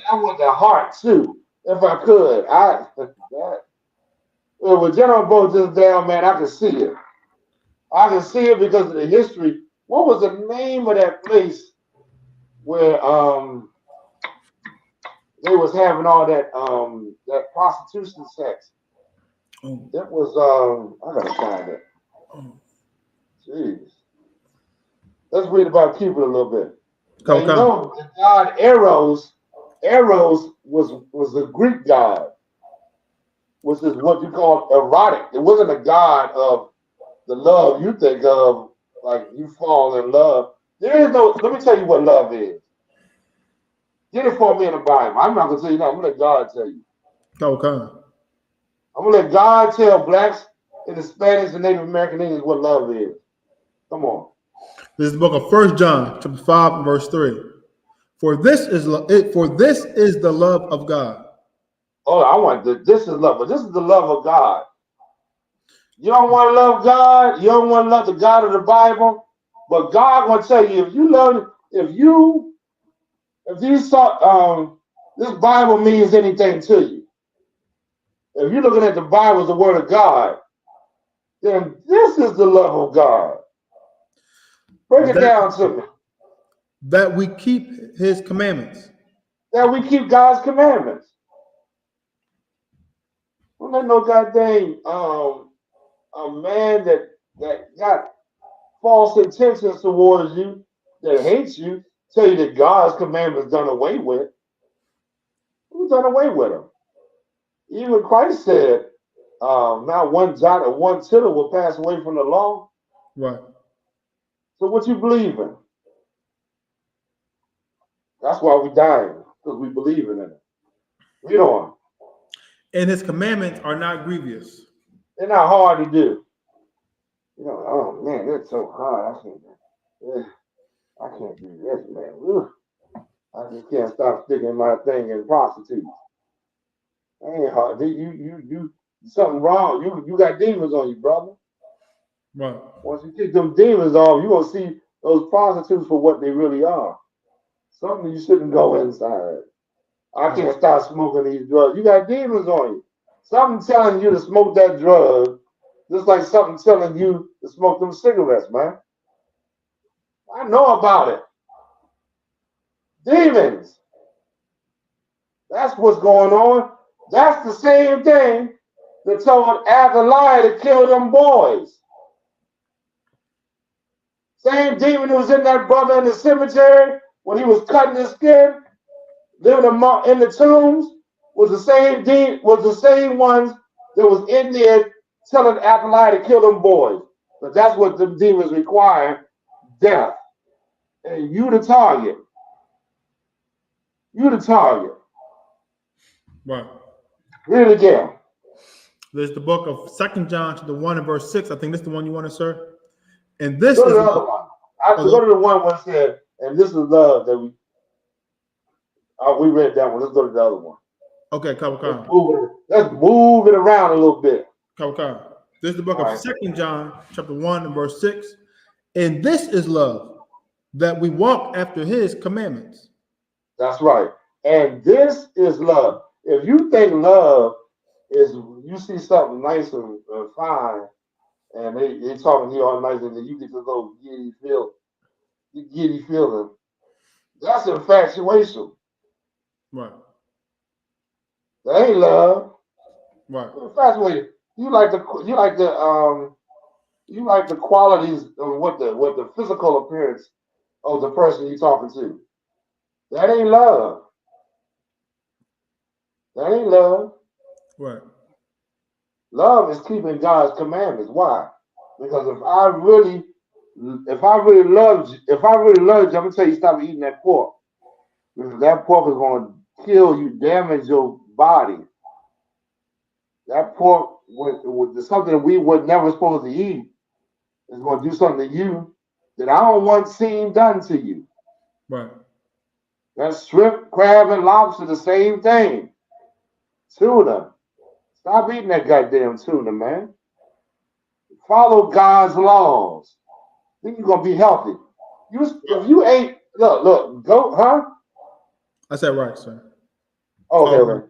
I want the heart too, if I could. With General Bo just down, man, I can see it. I can see it because of the history. What was the name of that place where they was having all that prostitution sex? Oh. That was I gotta find it. Jeez. Let's read about Cupid a little bit. Now, you know, the god Eros was a Greek god, which is what you call erotic. It wasn't a god of the love you think of, like you fall in love. There is no, let me tell you what love is. Get it for me in the Bible. I'm not going to tell you that. I'm going to let God tell you. I'm going to let God tell blacks and Hispanics and Native American Indians what love is. Come on. This is the book of 1 John, chapter 5, verse 3. For this is the love of God. Oh, this is love, but this is the love of God. You don't want to love God. You don't want to love the God of the Bible. But God will tell you, this Bible means anything to you. If you're looking at the Bible as the Word of God, then this is the love of God. Break it down to me. That we keep His commandments. That we keep God's commandments. Don't let no goddamn a man that got false intentions towards you, that hates you, tell you that God's commandments done away with. Who's done away with them? Even Christ said, not one jot or one tittle will pass away from the law. Right. So what you believe in? That's why we dying, because we believe in it. Read on. And His commandments are not grievous. They're not hard to do. You know, oh man, it's so hard. I can't do this, man. Ugh. I just can't stop sticking my thing in prostitutes. Ain't hard. You something wrong. You got demons on you, brother. Right. Once you kick them demons off, you gonna see those prostitutes for what they really are. Something you shouldn't go inside. I can't stop smoking these drugs. You got demons on you. Something telling you to smoke that drug, just like something telling you to smoke them cigarettes, man. I know about it. Demons. That's what's going on. That's the same thing that told ATHALIA to kill them boys. Same demon who was in that brother in the cemetery when he was cutting his skin, living in the tombs, was the same ones that was in there telling ATHALIA to kill them boys. But that's what the demons require, death. And you the target. You the target. Right. Read it again. There's the book of 2 John chapter 1 and verse 6. I think this is the one you wanted, sir. And this Go to is the other one. I have to go to the one where it said, and this is love that we read that one. Let's go to the other one. Okay, Let's move it around a little bit. This is the book of 2 John chapter 1 and verse 6. And this is love, that we walk after his commandments. That's right. And this is love. If you think love is, you see something nice and fine, and they talking to you all nice, and then you get this little giddy feeling, that's infatuation. Right. That ain't love. Right. Infatuation. You like the qualities of what the physical appearance of the person you're talking to. That ain't love. That ain't love. Right. Love is keeping God's commandments. Why? Because if I really loved you, I'm gonna tell you stop eating that pork. Because that pork is gonna kill you, damage your body. That pork with something that we were never supposed to eat is gonna do something to you that I don't want seen done to you. Right. That's shrimp, crab, and lobster, the same thing. Tuna. Stop eating that goddamn tuna, man. Follow God's laws. Then you're gonna be healthy. If you ate, look, go, huh? I said right, sir. Okay.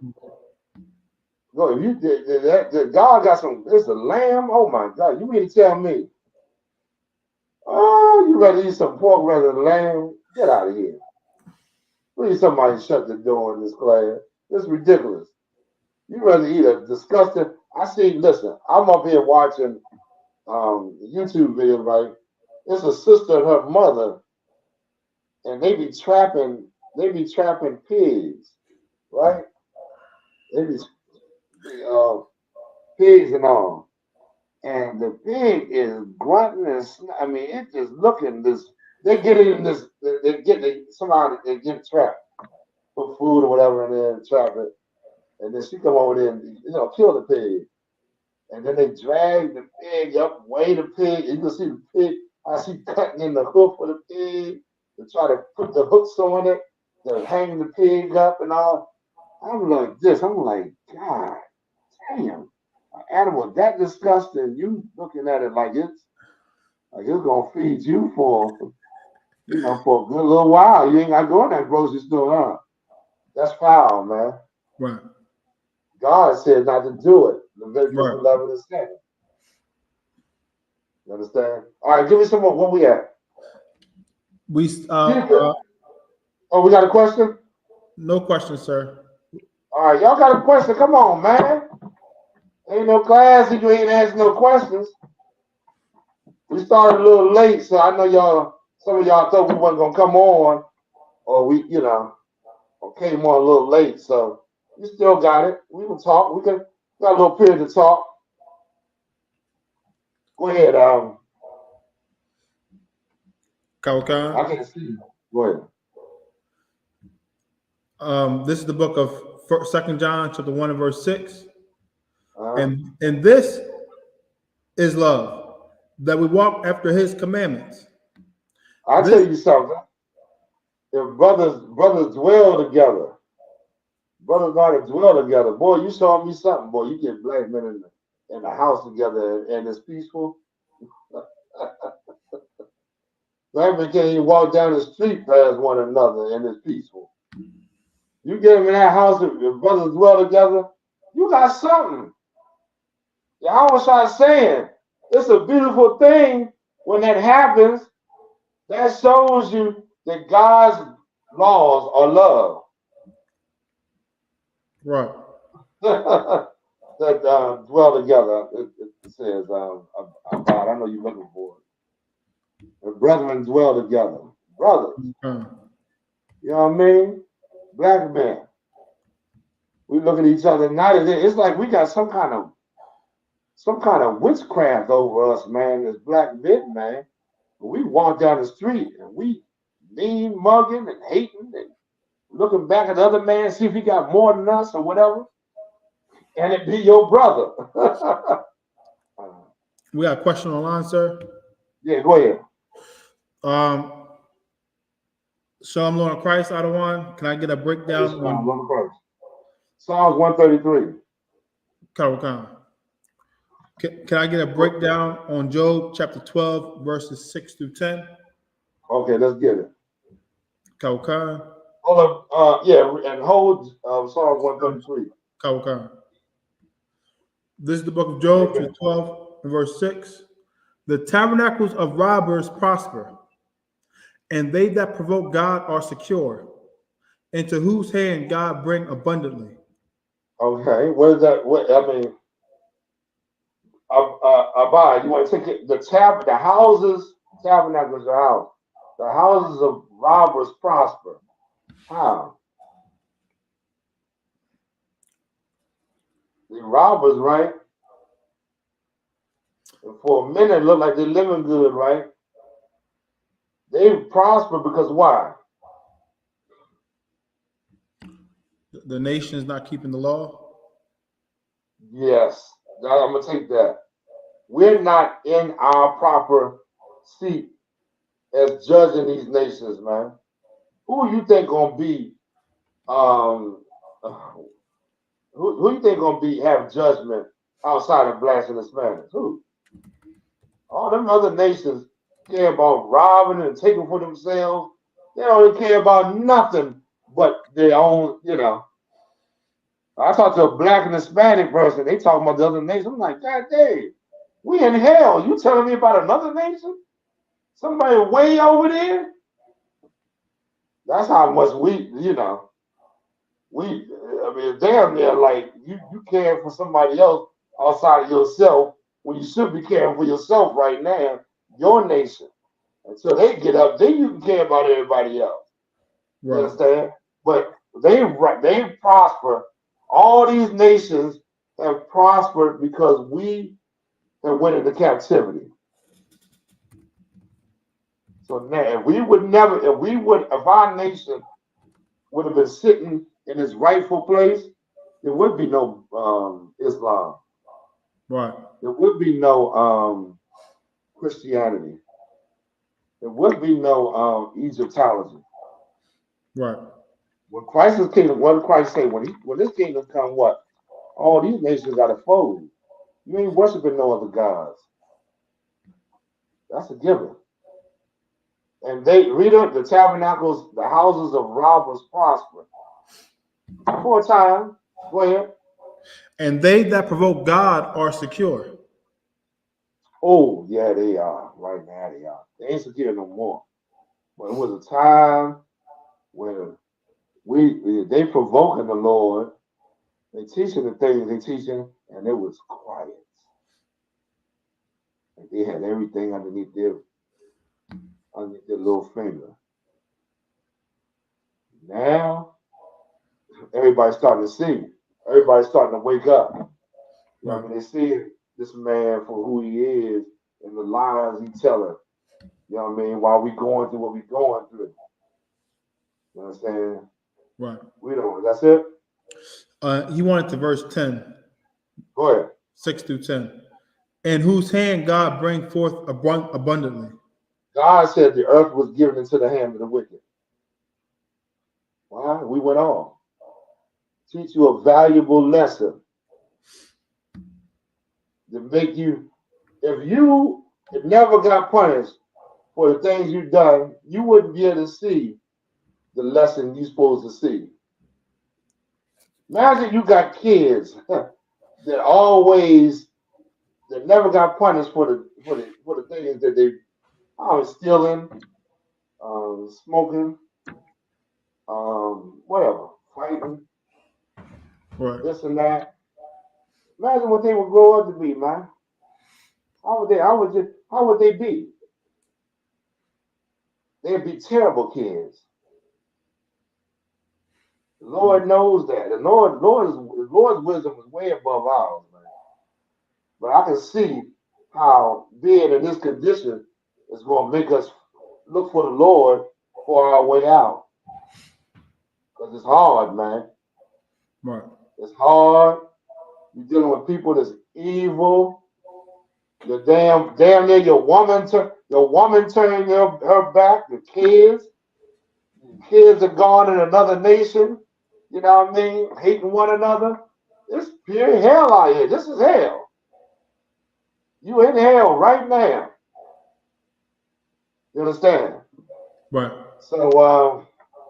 Go. If you that God got some. It's a lamb. Oh my God! You mean to tell me? Oh, you rather eat some pork rather than lamb? Get out of here. Please, somebody shut the door in this class. This is ridiculous. You rather eat a disgusting. Listen, I'm up here watching YouTube videos, right? It's a sister and her mother, and they be trapping pigs, right? They be pigs and all. And the pig is grunting and it's just looking this. They get in this. They get trapped, put food or whatever in there and trap it, and then she come over there and kill the pig, and then they drag the pig up, weigh the pig. You can see the pig. I see cutting in the hoof of the pig to try to put the hooks on it to hang the pig up and all. I'm like this. I'm like, God damn. Animal that disgusting, you looking at it like it's gonna feed you for for a good little while. You ain't gotta go in that grocery store, huh? That's foul, man. Right. God said not to do it. Leviticus 11 and 7. You understand? All right, give me some more. Where we at? We we got a question? No question, sir. All right, y'all got a question. Come on, man. Ain't no class if you ain't asking no questions. We started a little late, so I know some of y'all thought we wasn't gonna come on, or we, or came on a little late. So you still got it. We can talk. We got a little period to talk. Go ahead. I can't see you. Go ahead. This is the book of 2 John chapter 1 and verse 6. And this is love, that we walk after his commandments. I'll tell you something. If brothers dwell together, brothers gotta dwell together. Boy, you saw me something, boy. You get black men in the house together and it's peaceful. Black men can't even walk down the street past one another and it's peaceful. You get them in that house, if brothers dwell together, you you got something. Yahweh Shai saying, it's a beautiful thing when that happens. That shows you that God's laws are love. Right. That dwell together. It says, about, I know you're looking for it. The brethren dwell together. Brothers. Okay. You know what I mean? Black men. We look at each other now. It's like we got some kind of witchcraft over us, man. This black men, man. We walk down the street and we mean mugging and hating and looking back at the other man, see if he got more than us or whatever. And it be your brother. We got a question online, sir. Yeah, go ahead. Shalom, Lord of Christ, out of one. Can I get a breakdown on Psalms 133. Can I get a breakdown on Job chapter 12, verses 6 through 10? Okay, let's get it. Kawkan. Hold up, yeah, and hold Psalms 133. Kawkan. This is the book of Job, chapter 12, and verse 6. The tabernacles of robbers prosper, and they that provoke God are secure, into whose hand God bring abundantly. Okay, what is that? What I mean, Abba, you want to take it? The houses, tabernacles are out. The houses of robbers prosper. How? The robbers, right? And for a minute, it looked like they're living good, right? They prosper because why? The nation is not keeping the law. Yes, I'm gonna take that. We're not in our proper seat as judging these nations, man. Who you think gonna be? Who you think gonna be have judgment outside of blacks and Hispanics? Who? All them other nations care about robbing and taking for themselves. They don't care about nothing but their own, you know. I talked to a black and Hispanic person. They talking about the other nation. I'm like, God dang, we in hell. You telling me about another nation? Somebody way over there? That's how much we, you know, I mean, damn near like you caring for somebody else outside of yourself when you should be caring for yourself right now, your nation. Until they get up, then you can care about everybody else. Right. You understand? But they prosper. All these nations have prospered because we have went into captivity. So now, if our nation would have been sitting in its rightful place, there would be no Islam. Right. There would be no Christianity. There would be no Egyptology. Right. When Christ's kingdom, what did Christ say? When this kingdom come, what? All these nations got to fold. You ain't worshiping no other gods. That's a given. And they read it, the tabernacles, the houses of robbers prosper. For a time. Go ahead. And they that provoke God are secure. Oh, yeah, they are. Right now they are. They ain't secure no more. But it was a time when they provoking the Lord, they teaching the things they teaching, and it was quiet. Like they had everything underneath their little finger. Now everybody's starting to see. Everybody's starting to wake up. You know what I mean? They see this man for who he is and the lies he's telling. You know what I mean? While we going through what we going through. You understand? Right. We don't. That's it. He wanted to verse 10. Go ahead. 6 through 10. In whose hand God bring forth abundantly. God said the earth was given into the hand of the wicked. Why? We went on. Teach you a valuable lesson to make you, if you never got punished for the things you've done, you wouldn't be able to see the lesson you're supposed to see. Imagine you got kids that never got punished for the things that they stealing, smoking, whatever, fighting, Right. this and that. Imagine what they would grow up to be, man. How would they be? They'd be terrible kids. The Lord knows that. The Lord's wisdom is way above ours, man. But I can see how being in this condition is going to make us look for the Lord for our way out. Because it's hard, man. Right. It's hard. You're dealing with people that's evil. Your damn near your woman turning her back. Your kids are gone in another nation. You know what I mean? Hating one another. It's pure hell out here. This is hell. You in hell right now. You understand? Right. So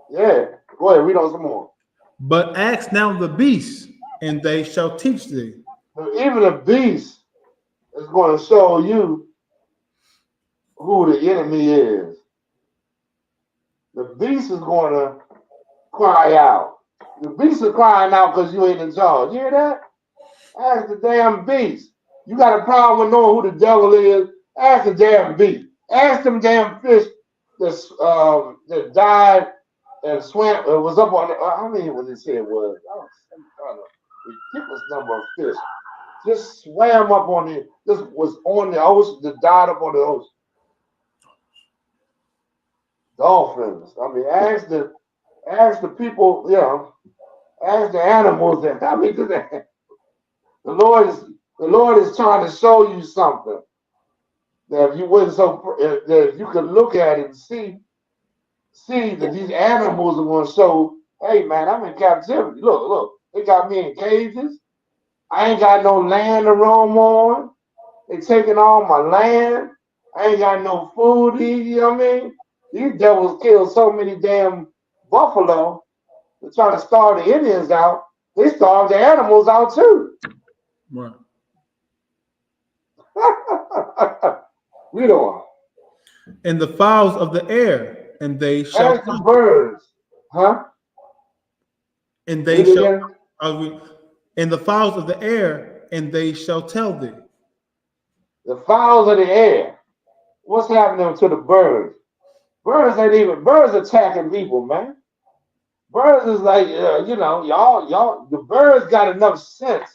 yeah. Go ahead, read on some more. But ask now the beasts, and they shall teach thee. But even the beast is going to show you who the enemy is. The beast is going to cry out. The beast is crying out because you ain't in charge. You hear that? Ask the damn beast. You got a problem with knowing who the devil is? Ask the damn beast. Ask them damn fish that died and swam. Was up on. How many was it said it was? Some kind of ridiculous number of fish. Just swam up on it. Just was on the ocean. Just died up on the ocean. Dolphins. I mean, ask the people. You know, ask the animals. That I mean, the Lord is trying to show you something that if you wouldn't that if you could look at it and see that these animals are going to show. Hey man, I'm in captivity. Look, they got me in cages. I ain't got no land to roam on. They taking all my land. I ain't got no food to eat. You know what I mean? These devils killed so many damn buffalo. They're trying to starve the Indians out. They starve the animals out too. Right. Read on. And the fowls of the air, and they shall Ask the birds. Huh? and they Read shall again. and the fowls of the air, and they shall tell thee. The fowls of the air. What's happening to the birds? Birds attacking people, man. Birds is like, y'all, the birds got enough sense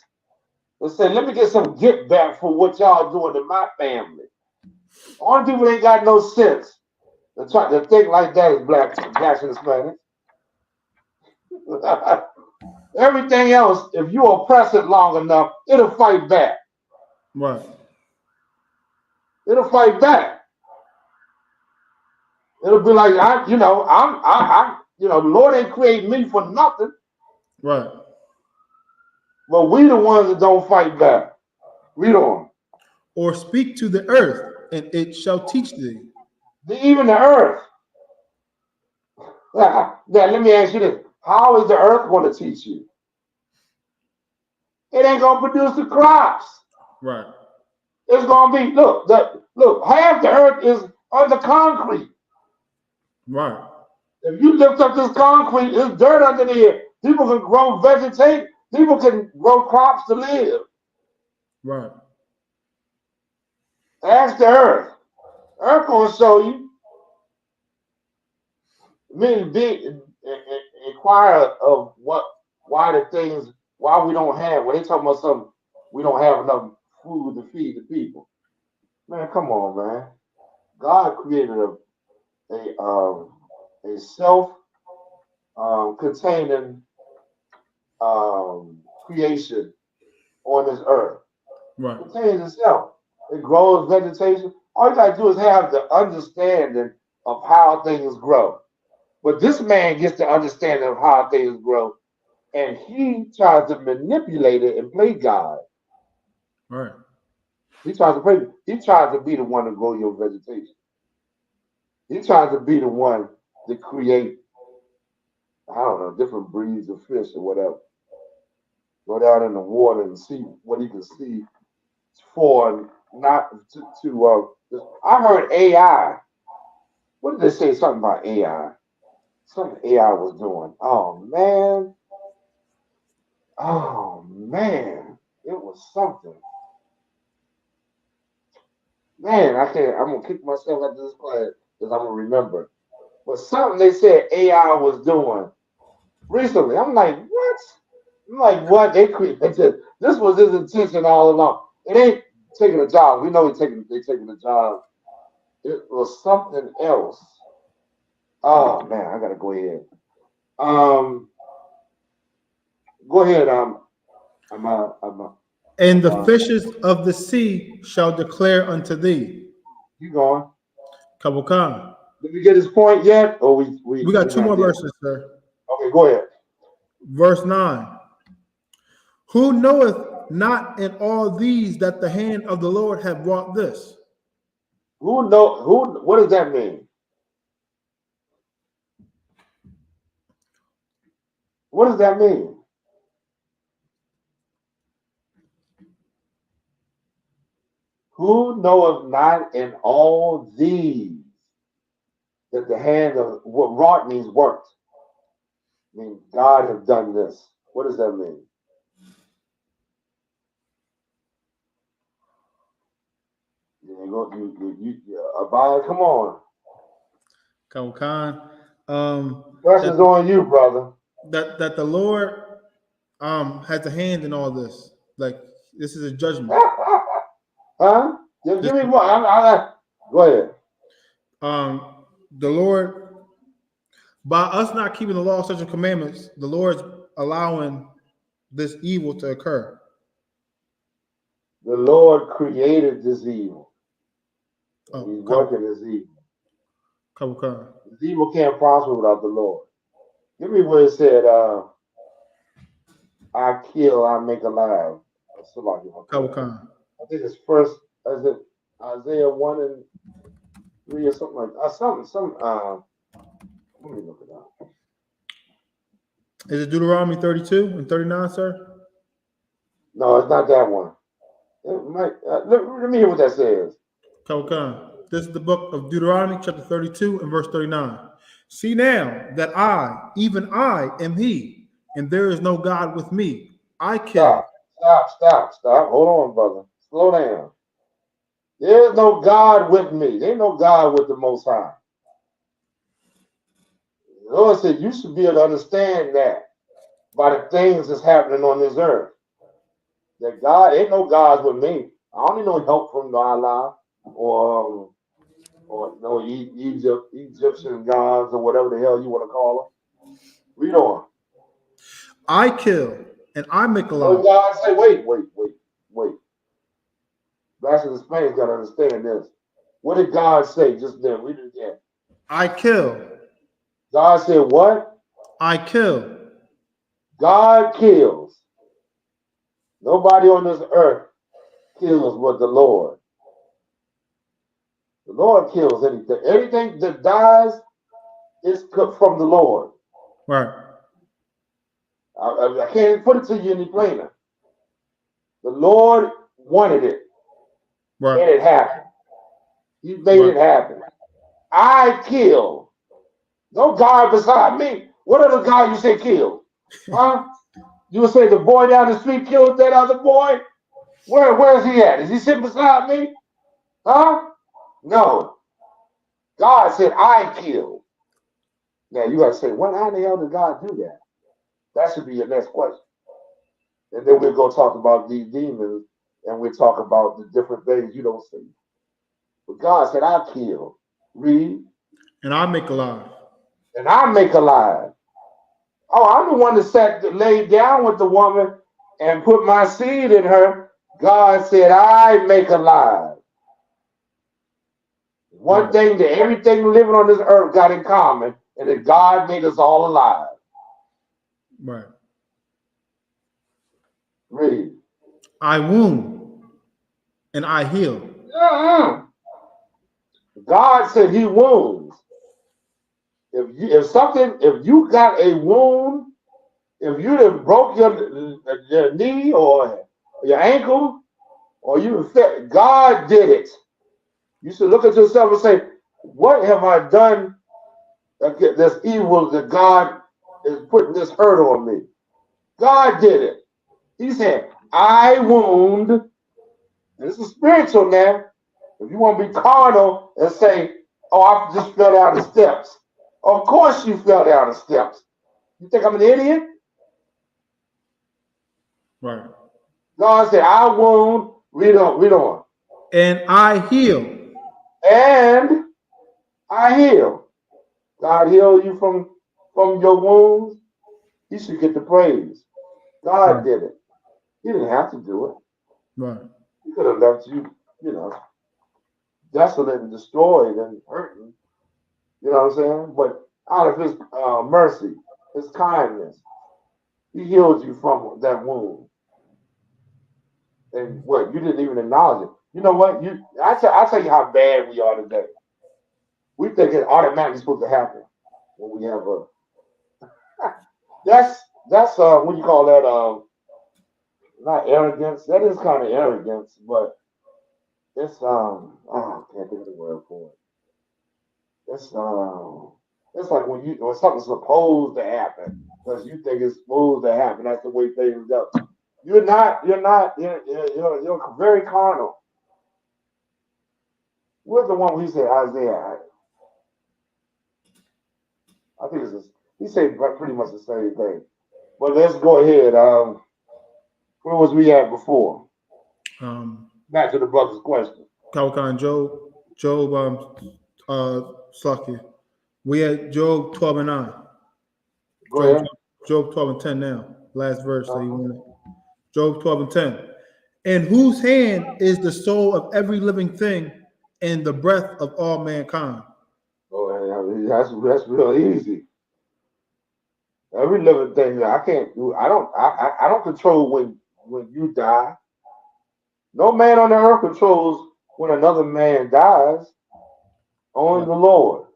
to say, let me get some get back for what y'all doing to my family. Only people ain't got no sense to try to think like that is blacks and Hispanics. Everything else, if you oppress it long enough, it'll fight back. Right. It'll fight back. It'll be like the Lord ain't create me for nothing. Right. But we the ones that don't fight back. Read on. Or speak to the earth, and it shall teach thee. Even the earth. Now, let me ask you this. How is the earth going to teach you? It ain't going to produce the crops. Right. It's going to be, look, half the earth is under concrete. Right. If you lift up this concrete, there's dirt under there. People can grow vegetate. People can grow crops to live. Right. Ask the earth. Earth gonna show you. Inquire of why we don't have. When they talking about something, we don't have enough food to feed the people. Man, come on, man. God created a self containing creation on this earth. Right. It contains itself. It grows vegetation. All you gotta do is have the understanding of how things grow. But this man gets the understanding of how things grow, and he tries to manipulate it and play God. Right. He tries to play. He tries to be the one to grow your vegetation. He tries to be the one to create, I don't know, different breeds of fish or whatever. Go down in the water and see what he can see for not I heard AI. What did they say? Something about AI. Something AI was doing. Oh man, it was something. Man, I can't. I'm gonna kick myself out of this class because I'm gonna remember. But something they said AI was doing recently. I'm like, what? I'm like, what? They created this was his intention all along. It ain't taking a job. We know they taking a job. It was something else. Oh man, I gotta go ahead. Um, go ahead. And the fishes of the sea shall declare unto thee. You going? Kabukan. Did we get his point yet? Or We got we're two not more there? verses, sir. Okay, go ahead. Verse 9. Who knoweth not in all these that the hand of the Lord hath wrought this? What does that mean? What does that mean? Who knoweth not in all these that the hand of what wrought means worked? I mean, God has done this. What does that mean? Abide, come on. Kabukan. Pressure's on you, brother. That the Lord has a hand in all this. Like this is a judgment. Huh? Give me more. Go ahead. The Lord, by us not keeping the law, statutes, and commandments, the Lord's allowing this evil to occur. The Lord created this evil. He's Come working this evil. on. This evil can't prosper without the Lord. Give me where it said, I kill, I make alive. I think it's first, is it Isaiah 1 and 3 or something like that. Let me look it up. Is it Deuteronomy 32 and 39, sir? No, it's not that one. It might, let me hear what that says. This is the book of Deuteronomy, chapter 32 and verse 39. See now that I, even I, am he, and there is no God with me. I kill. Stop. Hold on, brother. Slow down. There's no God with me. There ain't no God with the Most High. The Lord said you should be able to understand that by the things that's happening on this earth. That God ain't no gods with me. I don't need no help from Allah or no Egyptian gods or whatever the hell you want to call them. Read on. I kill and I make alive. Oh, God say, wait. Bachelor of Spain's got to understand this. What did God say just then? Read it again. I kill. God said what? I kill. God kills. Nobody on this earth kills but the Lord. The Lord kills anything. Anything that dies is from the Lord. Right. I can't put it to you any plainer. The Lord wanted it. Right. And it happened. He made it happen. I kill. No God beside me. What other God you say killed? Huh? You would say the boy down the street killed that other boy? Where's he at? Is he sitting beside me? Huh? No. God said, I kill. Now you gotta say, how the hell did God do that? That should be your next question. And then we'll go talk about these demons and we'll talk about the different things you don't see. But God said, I kill. Read. And I make alive. And I make alive. Oh, I'm the one that laid down with the woman and put my seed in her. God said, I make alive. One thing that everything living on this earth got in common, and that God made us all alive. Right. Read. I wound and I heal. God said he wounds. If you got a wound, if you done broke your knee or your ankle, or you God did it. You should look at yourself and say, what have I done that's evil that God is putting this hurt on me? God did it. He said, I wound, and this is spiritual now. If you want to be carnal and say, oh, I just fell down the steps. Of course you fell down the steps. You think I'm an idiot? Right. God said, I wound, read on. And I heal. And I heal. God healed you from your wounds. He should get the praise. God Right. did it. He didn't have to do it. Right. He could have left you, desolate and destroyed and hurting. You know what I'm saying? But out of his mercy, his kindness, he healed you from that wound. And what? You didn't even acknowledge it. You know what? I tell you how bad we are today. We think it automatically supposed to happen when we have a. That's what you call that? Not arrogance. That is kind of arrogance, but it's oh, I can't think of the word for it. It's like when something's supposed to happen because you think it's supposed to happen. That's the way things go. You're very carnal. Where's the one where he said Isaiah? I think he said pretty much the same thing. But let's go ahead. Where was we at before? Back to the brother's question. Kalkan, Job, Slucky. We had Job 12 and 9. Go ahead. Job 12 and 10 now. Last verse that he wanted. Job 12 and 10. In whose hand is the soul of every living thing and the breath of all mankind? Oh, that's real easy. Every living thing I can't do. I don't control when you die. No man on the earth controls when another man dies. Only the Lord.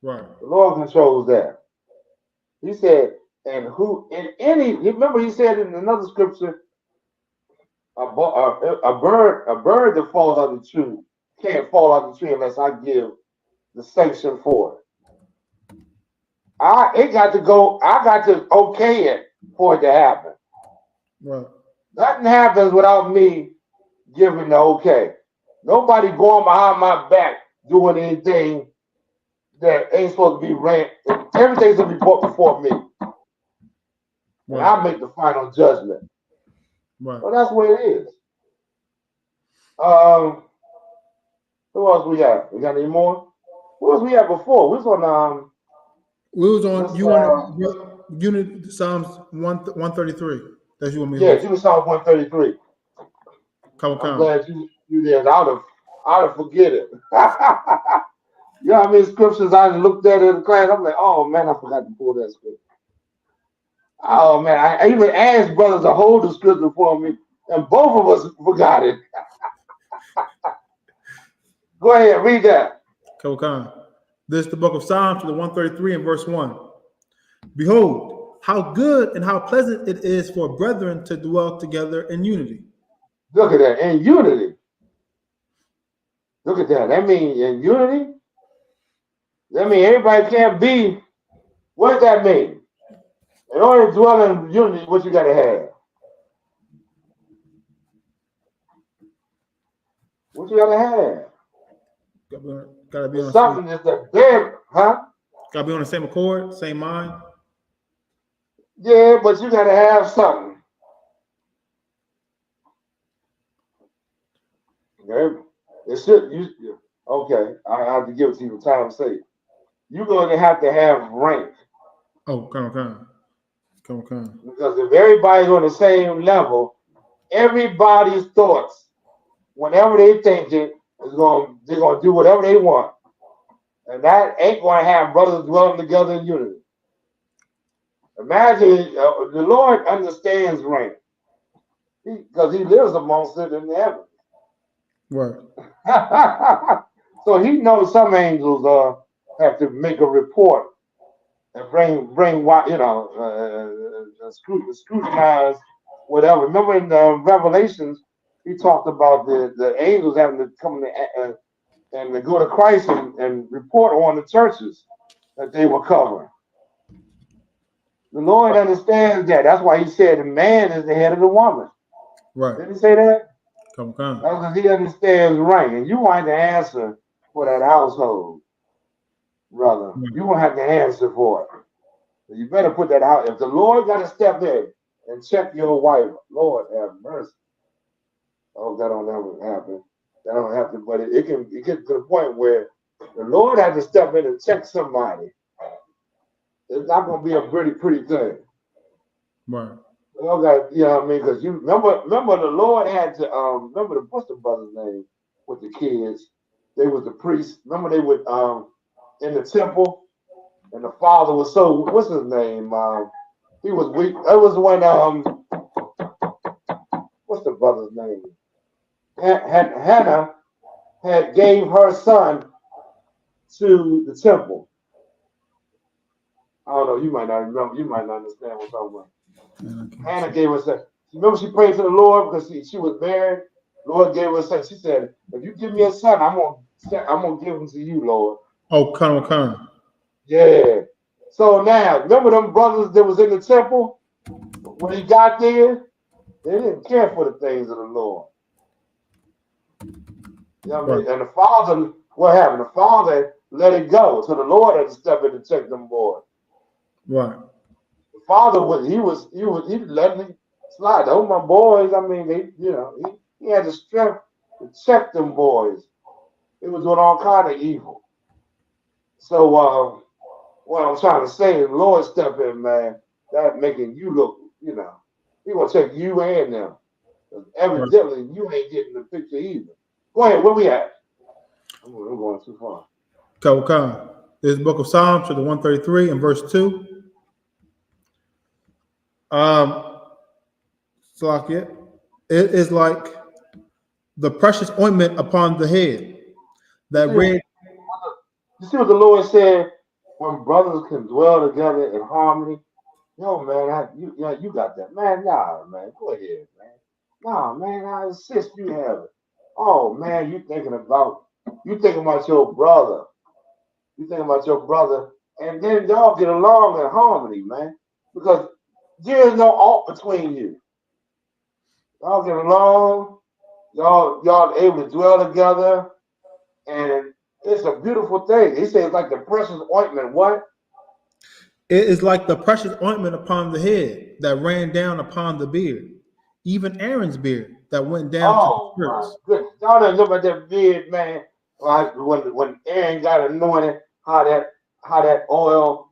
Right. The Lord controls that. He said, and who in any. Remember, he said in another scripture, a bird that falls out of the tree can't fall out of the tree unless I give the sanction for it. I got to okay it for it to happen. Right. Nothing happens without me giving the okay. Nobody going behind my back doing anything that ain't supposed to be ran. Everything's going to be put before me. And I make the final judgment. Right. So that's what it is. Who else we got? We got any more? Who else we had before? We was on unit Psalms 133. That's you and me. Yeah, you was Psalms 133. I'm glad you there. I'd have forget it. You know how many scriptures I looked at in the class? I'm like, oh man, I forgot to pull that scripture. Oh man, I even asked brothers to hold the scripture for me, and both of us forgot it. Go ahead, read that. This is the book of Psalms, the 133 and verse 1. Behold, how good and how pleasant it is for brethren to dwell together in unity. Look at that, in unity. Look at that. That means in unity? That means everybody can't be. What does that mean? In order to dwell in unity, what you got to have? What you got to have? Gotta be on something that's a damn, huh? Gotta be on the same accord, same mind. Yeah, but you got to have something. Okay, it should. Okay, I have to give it to you for time's sake. You're going to have rank. Oh, come on. Because if everybody's on the same level, everybody's thoughts, whenever they think it, they're going to do whatever they want. And that ain't going to have brothers dwelling together in unity. Imagine the Lord understands rank because he lives amongst it in the heavens. Right. So he knows some angels have to make a report and bring what scrutinize whatever. Remember in Revelations, he talked about the angels having to come and to go to Christ and report on the churches that they were covering. The Lord understands that. That's why he said the man is the head of the woman. Right. Didn't he say that? Come. That's because he understands rank. And you want to answer for that household, brother. Right. You won't have to answer for it. So you better put that out. If the Lord got to step in and check your wife, Lord have mercy. I hope that don't ever happen. That don't happen, but it gets to the point where the Lord has to step in and check somebody. It's not going to be a pretty thing. Right. Okay, you know what I mean? Because you remember the Lord had to remember what's the brother's name with the kids? They was the priests. Remember they would in the temple, and the father was so what's his name? He was weak. That was when what's the brother's name? Hannah had gave her son to the temple. I don't know. You might not remember. You might not understand what I'm talking about. Hannah gave her son. Remember, she prayed to the Lord because she was married. Lord gave her a son. She said, "If you give me a son, I'm gonna give him to you, Lord." Oh, Con. Yeah. So now, remember them brothers that was in the temple when he got there? They didn't care for the things of the Lord. You know what I mean? And the father, what happened? The father let it go. So the Lord had to step in and check them boys. Right. The father he letting it slide. Those my boys. I mean, he had the strength to check them boys. It was doing all kind of evil. So what I'm trying to say is, Lord step in, man. That making you look, he gonna check you and them. Evidently, you ain't getting the picture either. Go ahead. Where we at? I'm going too far. Con. This is the book of Psalms, chapter 133 and verse 2. Salakia, it is like the precious ointment upon the head that red. You see what the Lord said? When brothers can dwell together in harmony. Yo, man, you got that. Man, nah, man. Go ahead, man. Nah, man, I insist you have it. Oh, man, you thinking about your brother. You thinking about your brother. And then y'all get along in harmony, man. Because there is no ought between you. Y'all get along. Y'all able to dwell together. And it's a beautiful thing. He says like the precious ointment. What? It is like the precious ointment upon the head that ran down upon the beard, even Aaron's beard that went down to the Oh my skirts. goodness! Y'all done look at that beard, man. Like when Aaron got anointed, how that oil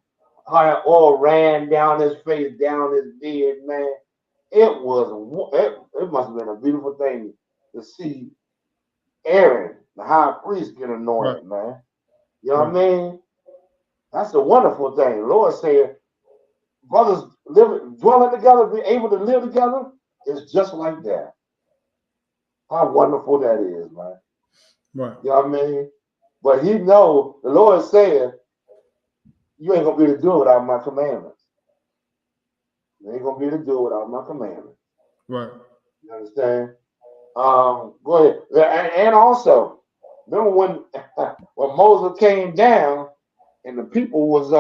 ran down his face, down his beard, man. It must have been a beautiful thing to see Aaron, the high priest, get Right. anointed, man. You know what I mean? That's a wonderful thing. The Lord said, brothers dwelling together, be able to live together, is just like that. How wonderful that is, man. Right. You know what I mean? But the Lord said, you ain't gonna be able to do it without my commandments. You ain't gonna be able to do it without my commandments. Right. You understand? Go ahead. And also, remember when when Moses came down and the people was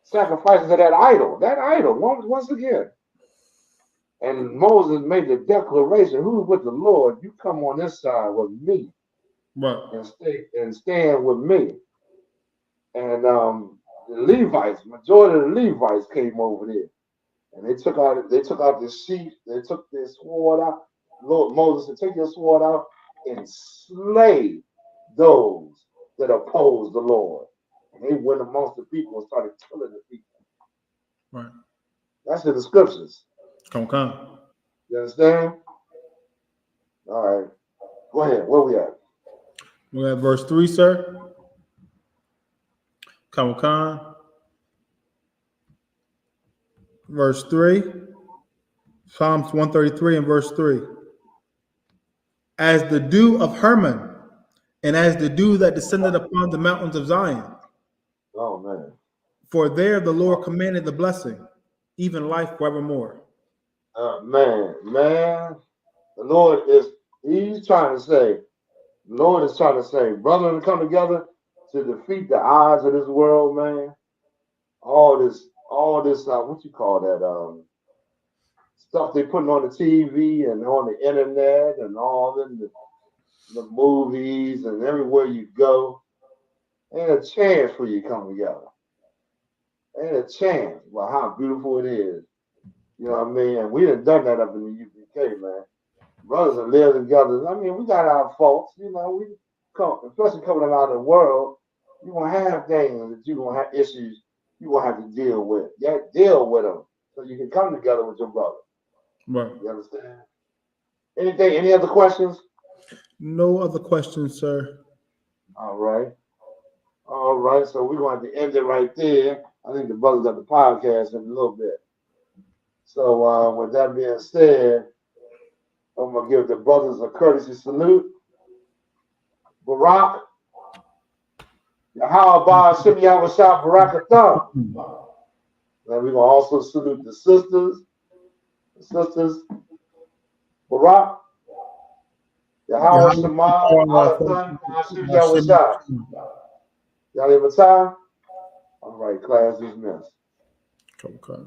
sacrificing to that idol. That idol, once again. And Moses made the declaration, who's with the Lord, you come on this side with me Right. and stand with me. And the Levites, majority of the Levites came over there. And they took out the sheep, they took their sword out. Lord Moses said, take your sword out and slay those that oppose the Lord. And they went amongst the people and started killing the people. Right. That's in the scriptures. Come. You understand? All right. Go ahead. Where we at? We at verse 3, sir. Come. Verse 3. Psalms 133 and verse 3. As the dew of Hermon, and as the dew that descended upon the mountains of Zion. Oh man. For there the Lord commanded the blessing, even life forevermore. Man, the Lord he's trying to say, the Lord is trying to say, brother, to come together to defeat the odds of this world, man. All this, what you call that, stuff they putting on the TV and on the internet and all in the movies and everywhere you go. Ain't a chance for you to come together. Ain't a chance. Well, how beautiful it is. You know what I mean? And we done that up in the UPK, man. Brothers that live together. I mean, we got our faults. You know, we come, especially coming out of the world, you're going to have things that you're going to have issues you're going to have to deal with. You have to deal with them so you can come together with your brother. Right. You understand? Any other questions? No other questions, sir. All right. All right. So we're going to have to end it right there. I think the brothers got the podcast in a little bit. So with that being said, I'm going to give the brothers a courtesy salute. Barak. Yahweh Shem Yahushua Barakathon. Then we're going to also salute the sisters. The sisters. Barak. Yahweh Shema. Alathan. Shem Yahushua. Y'all have a time? All right, class dismissed. Okay.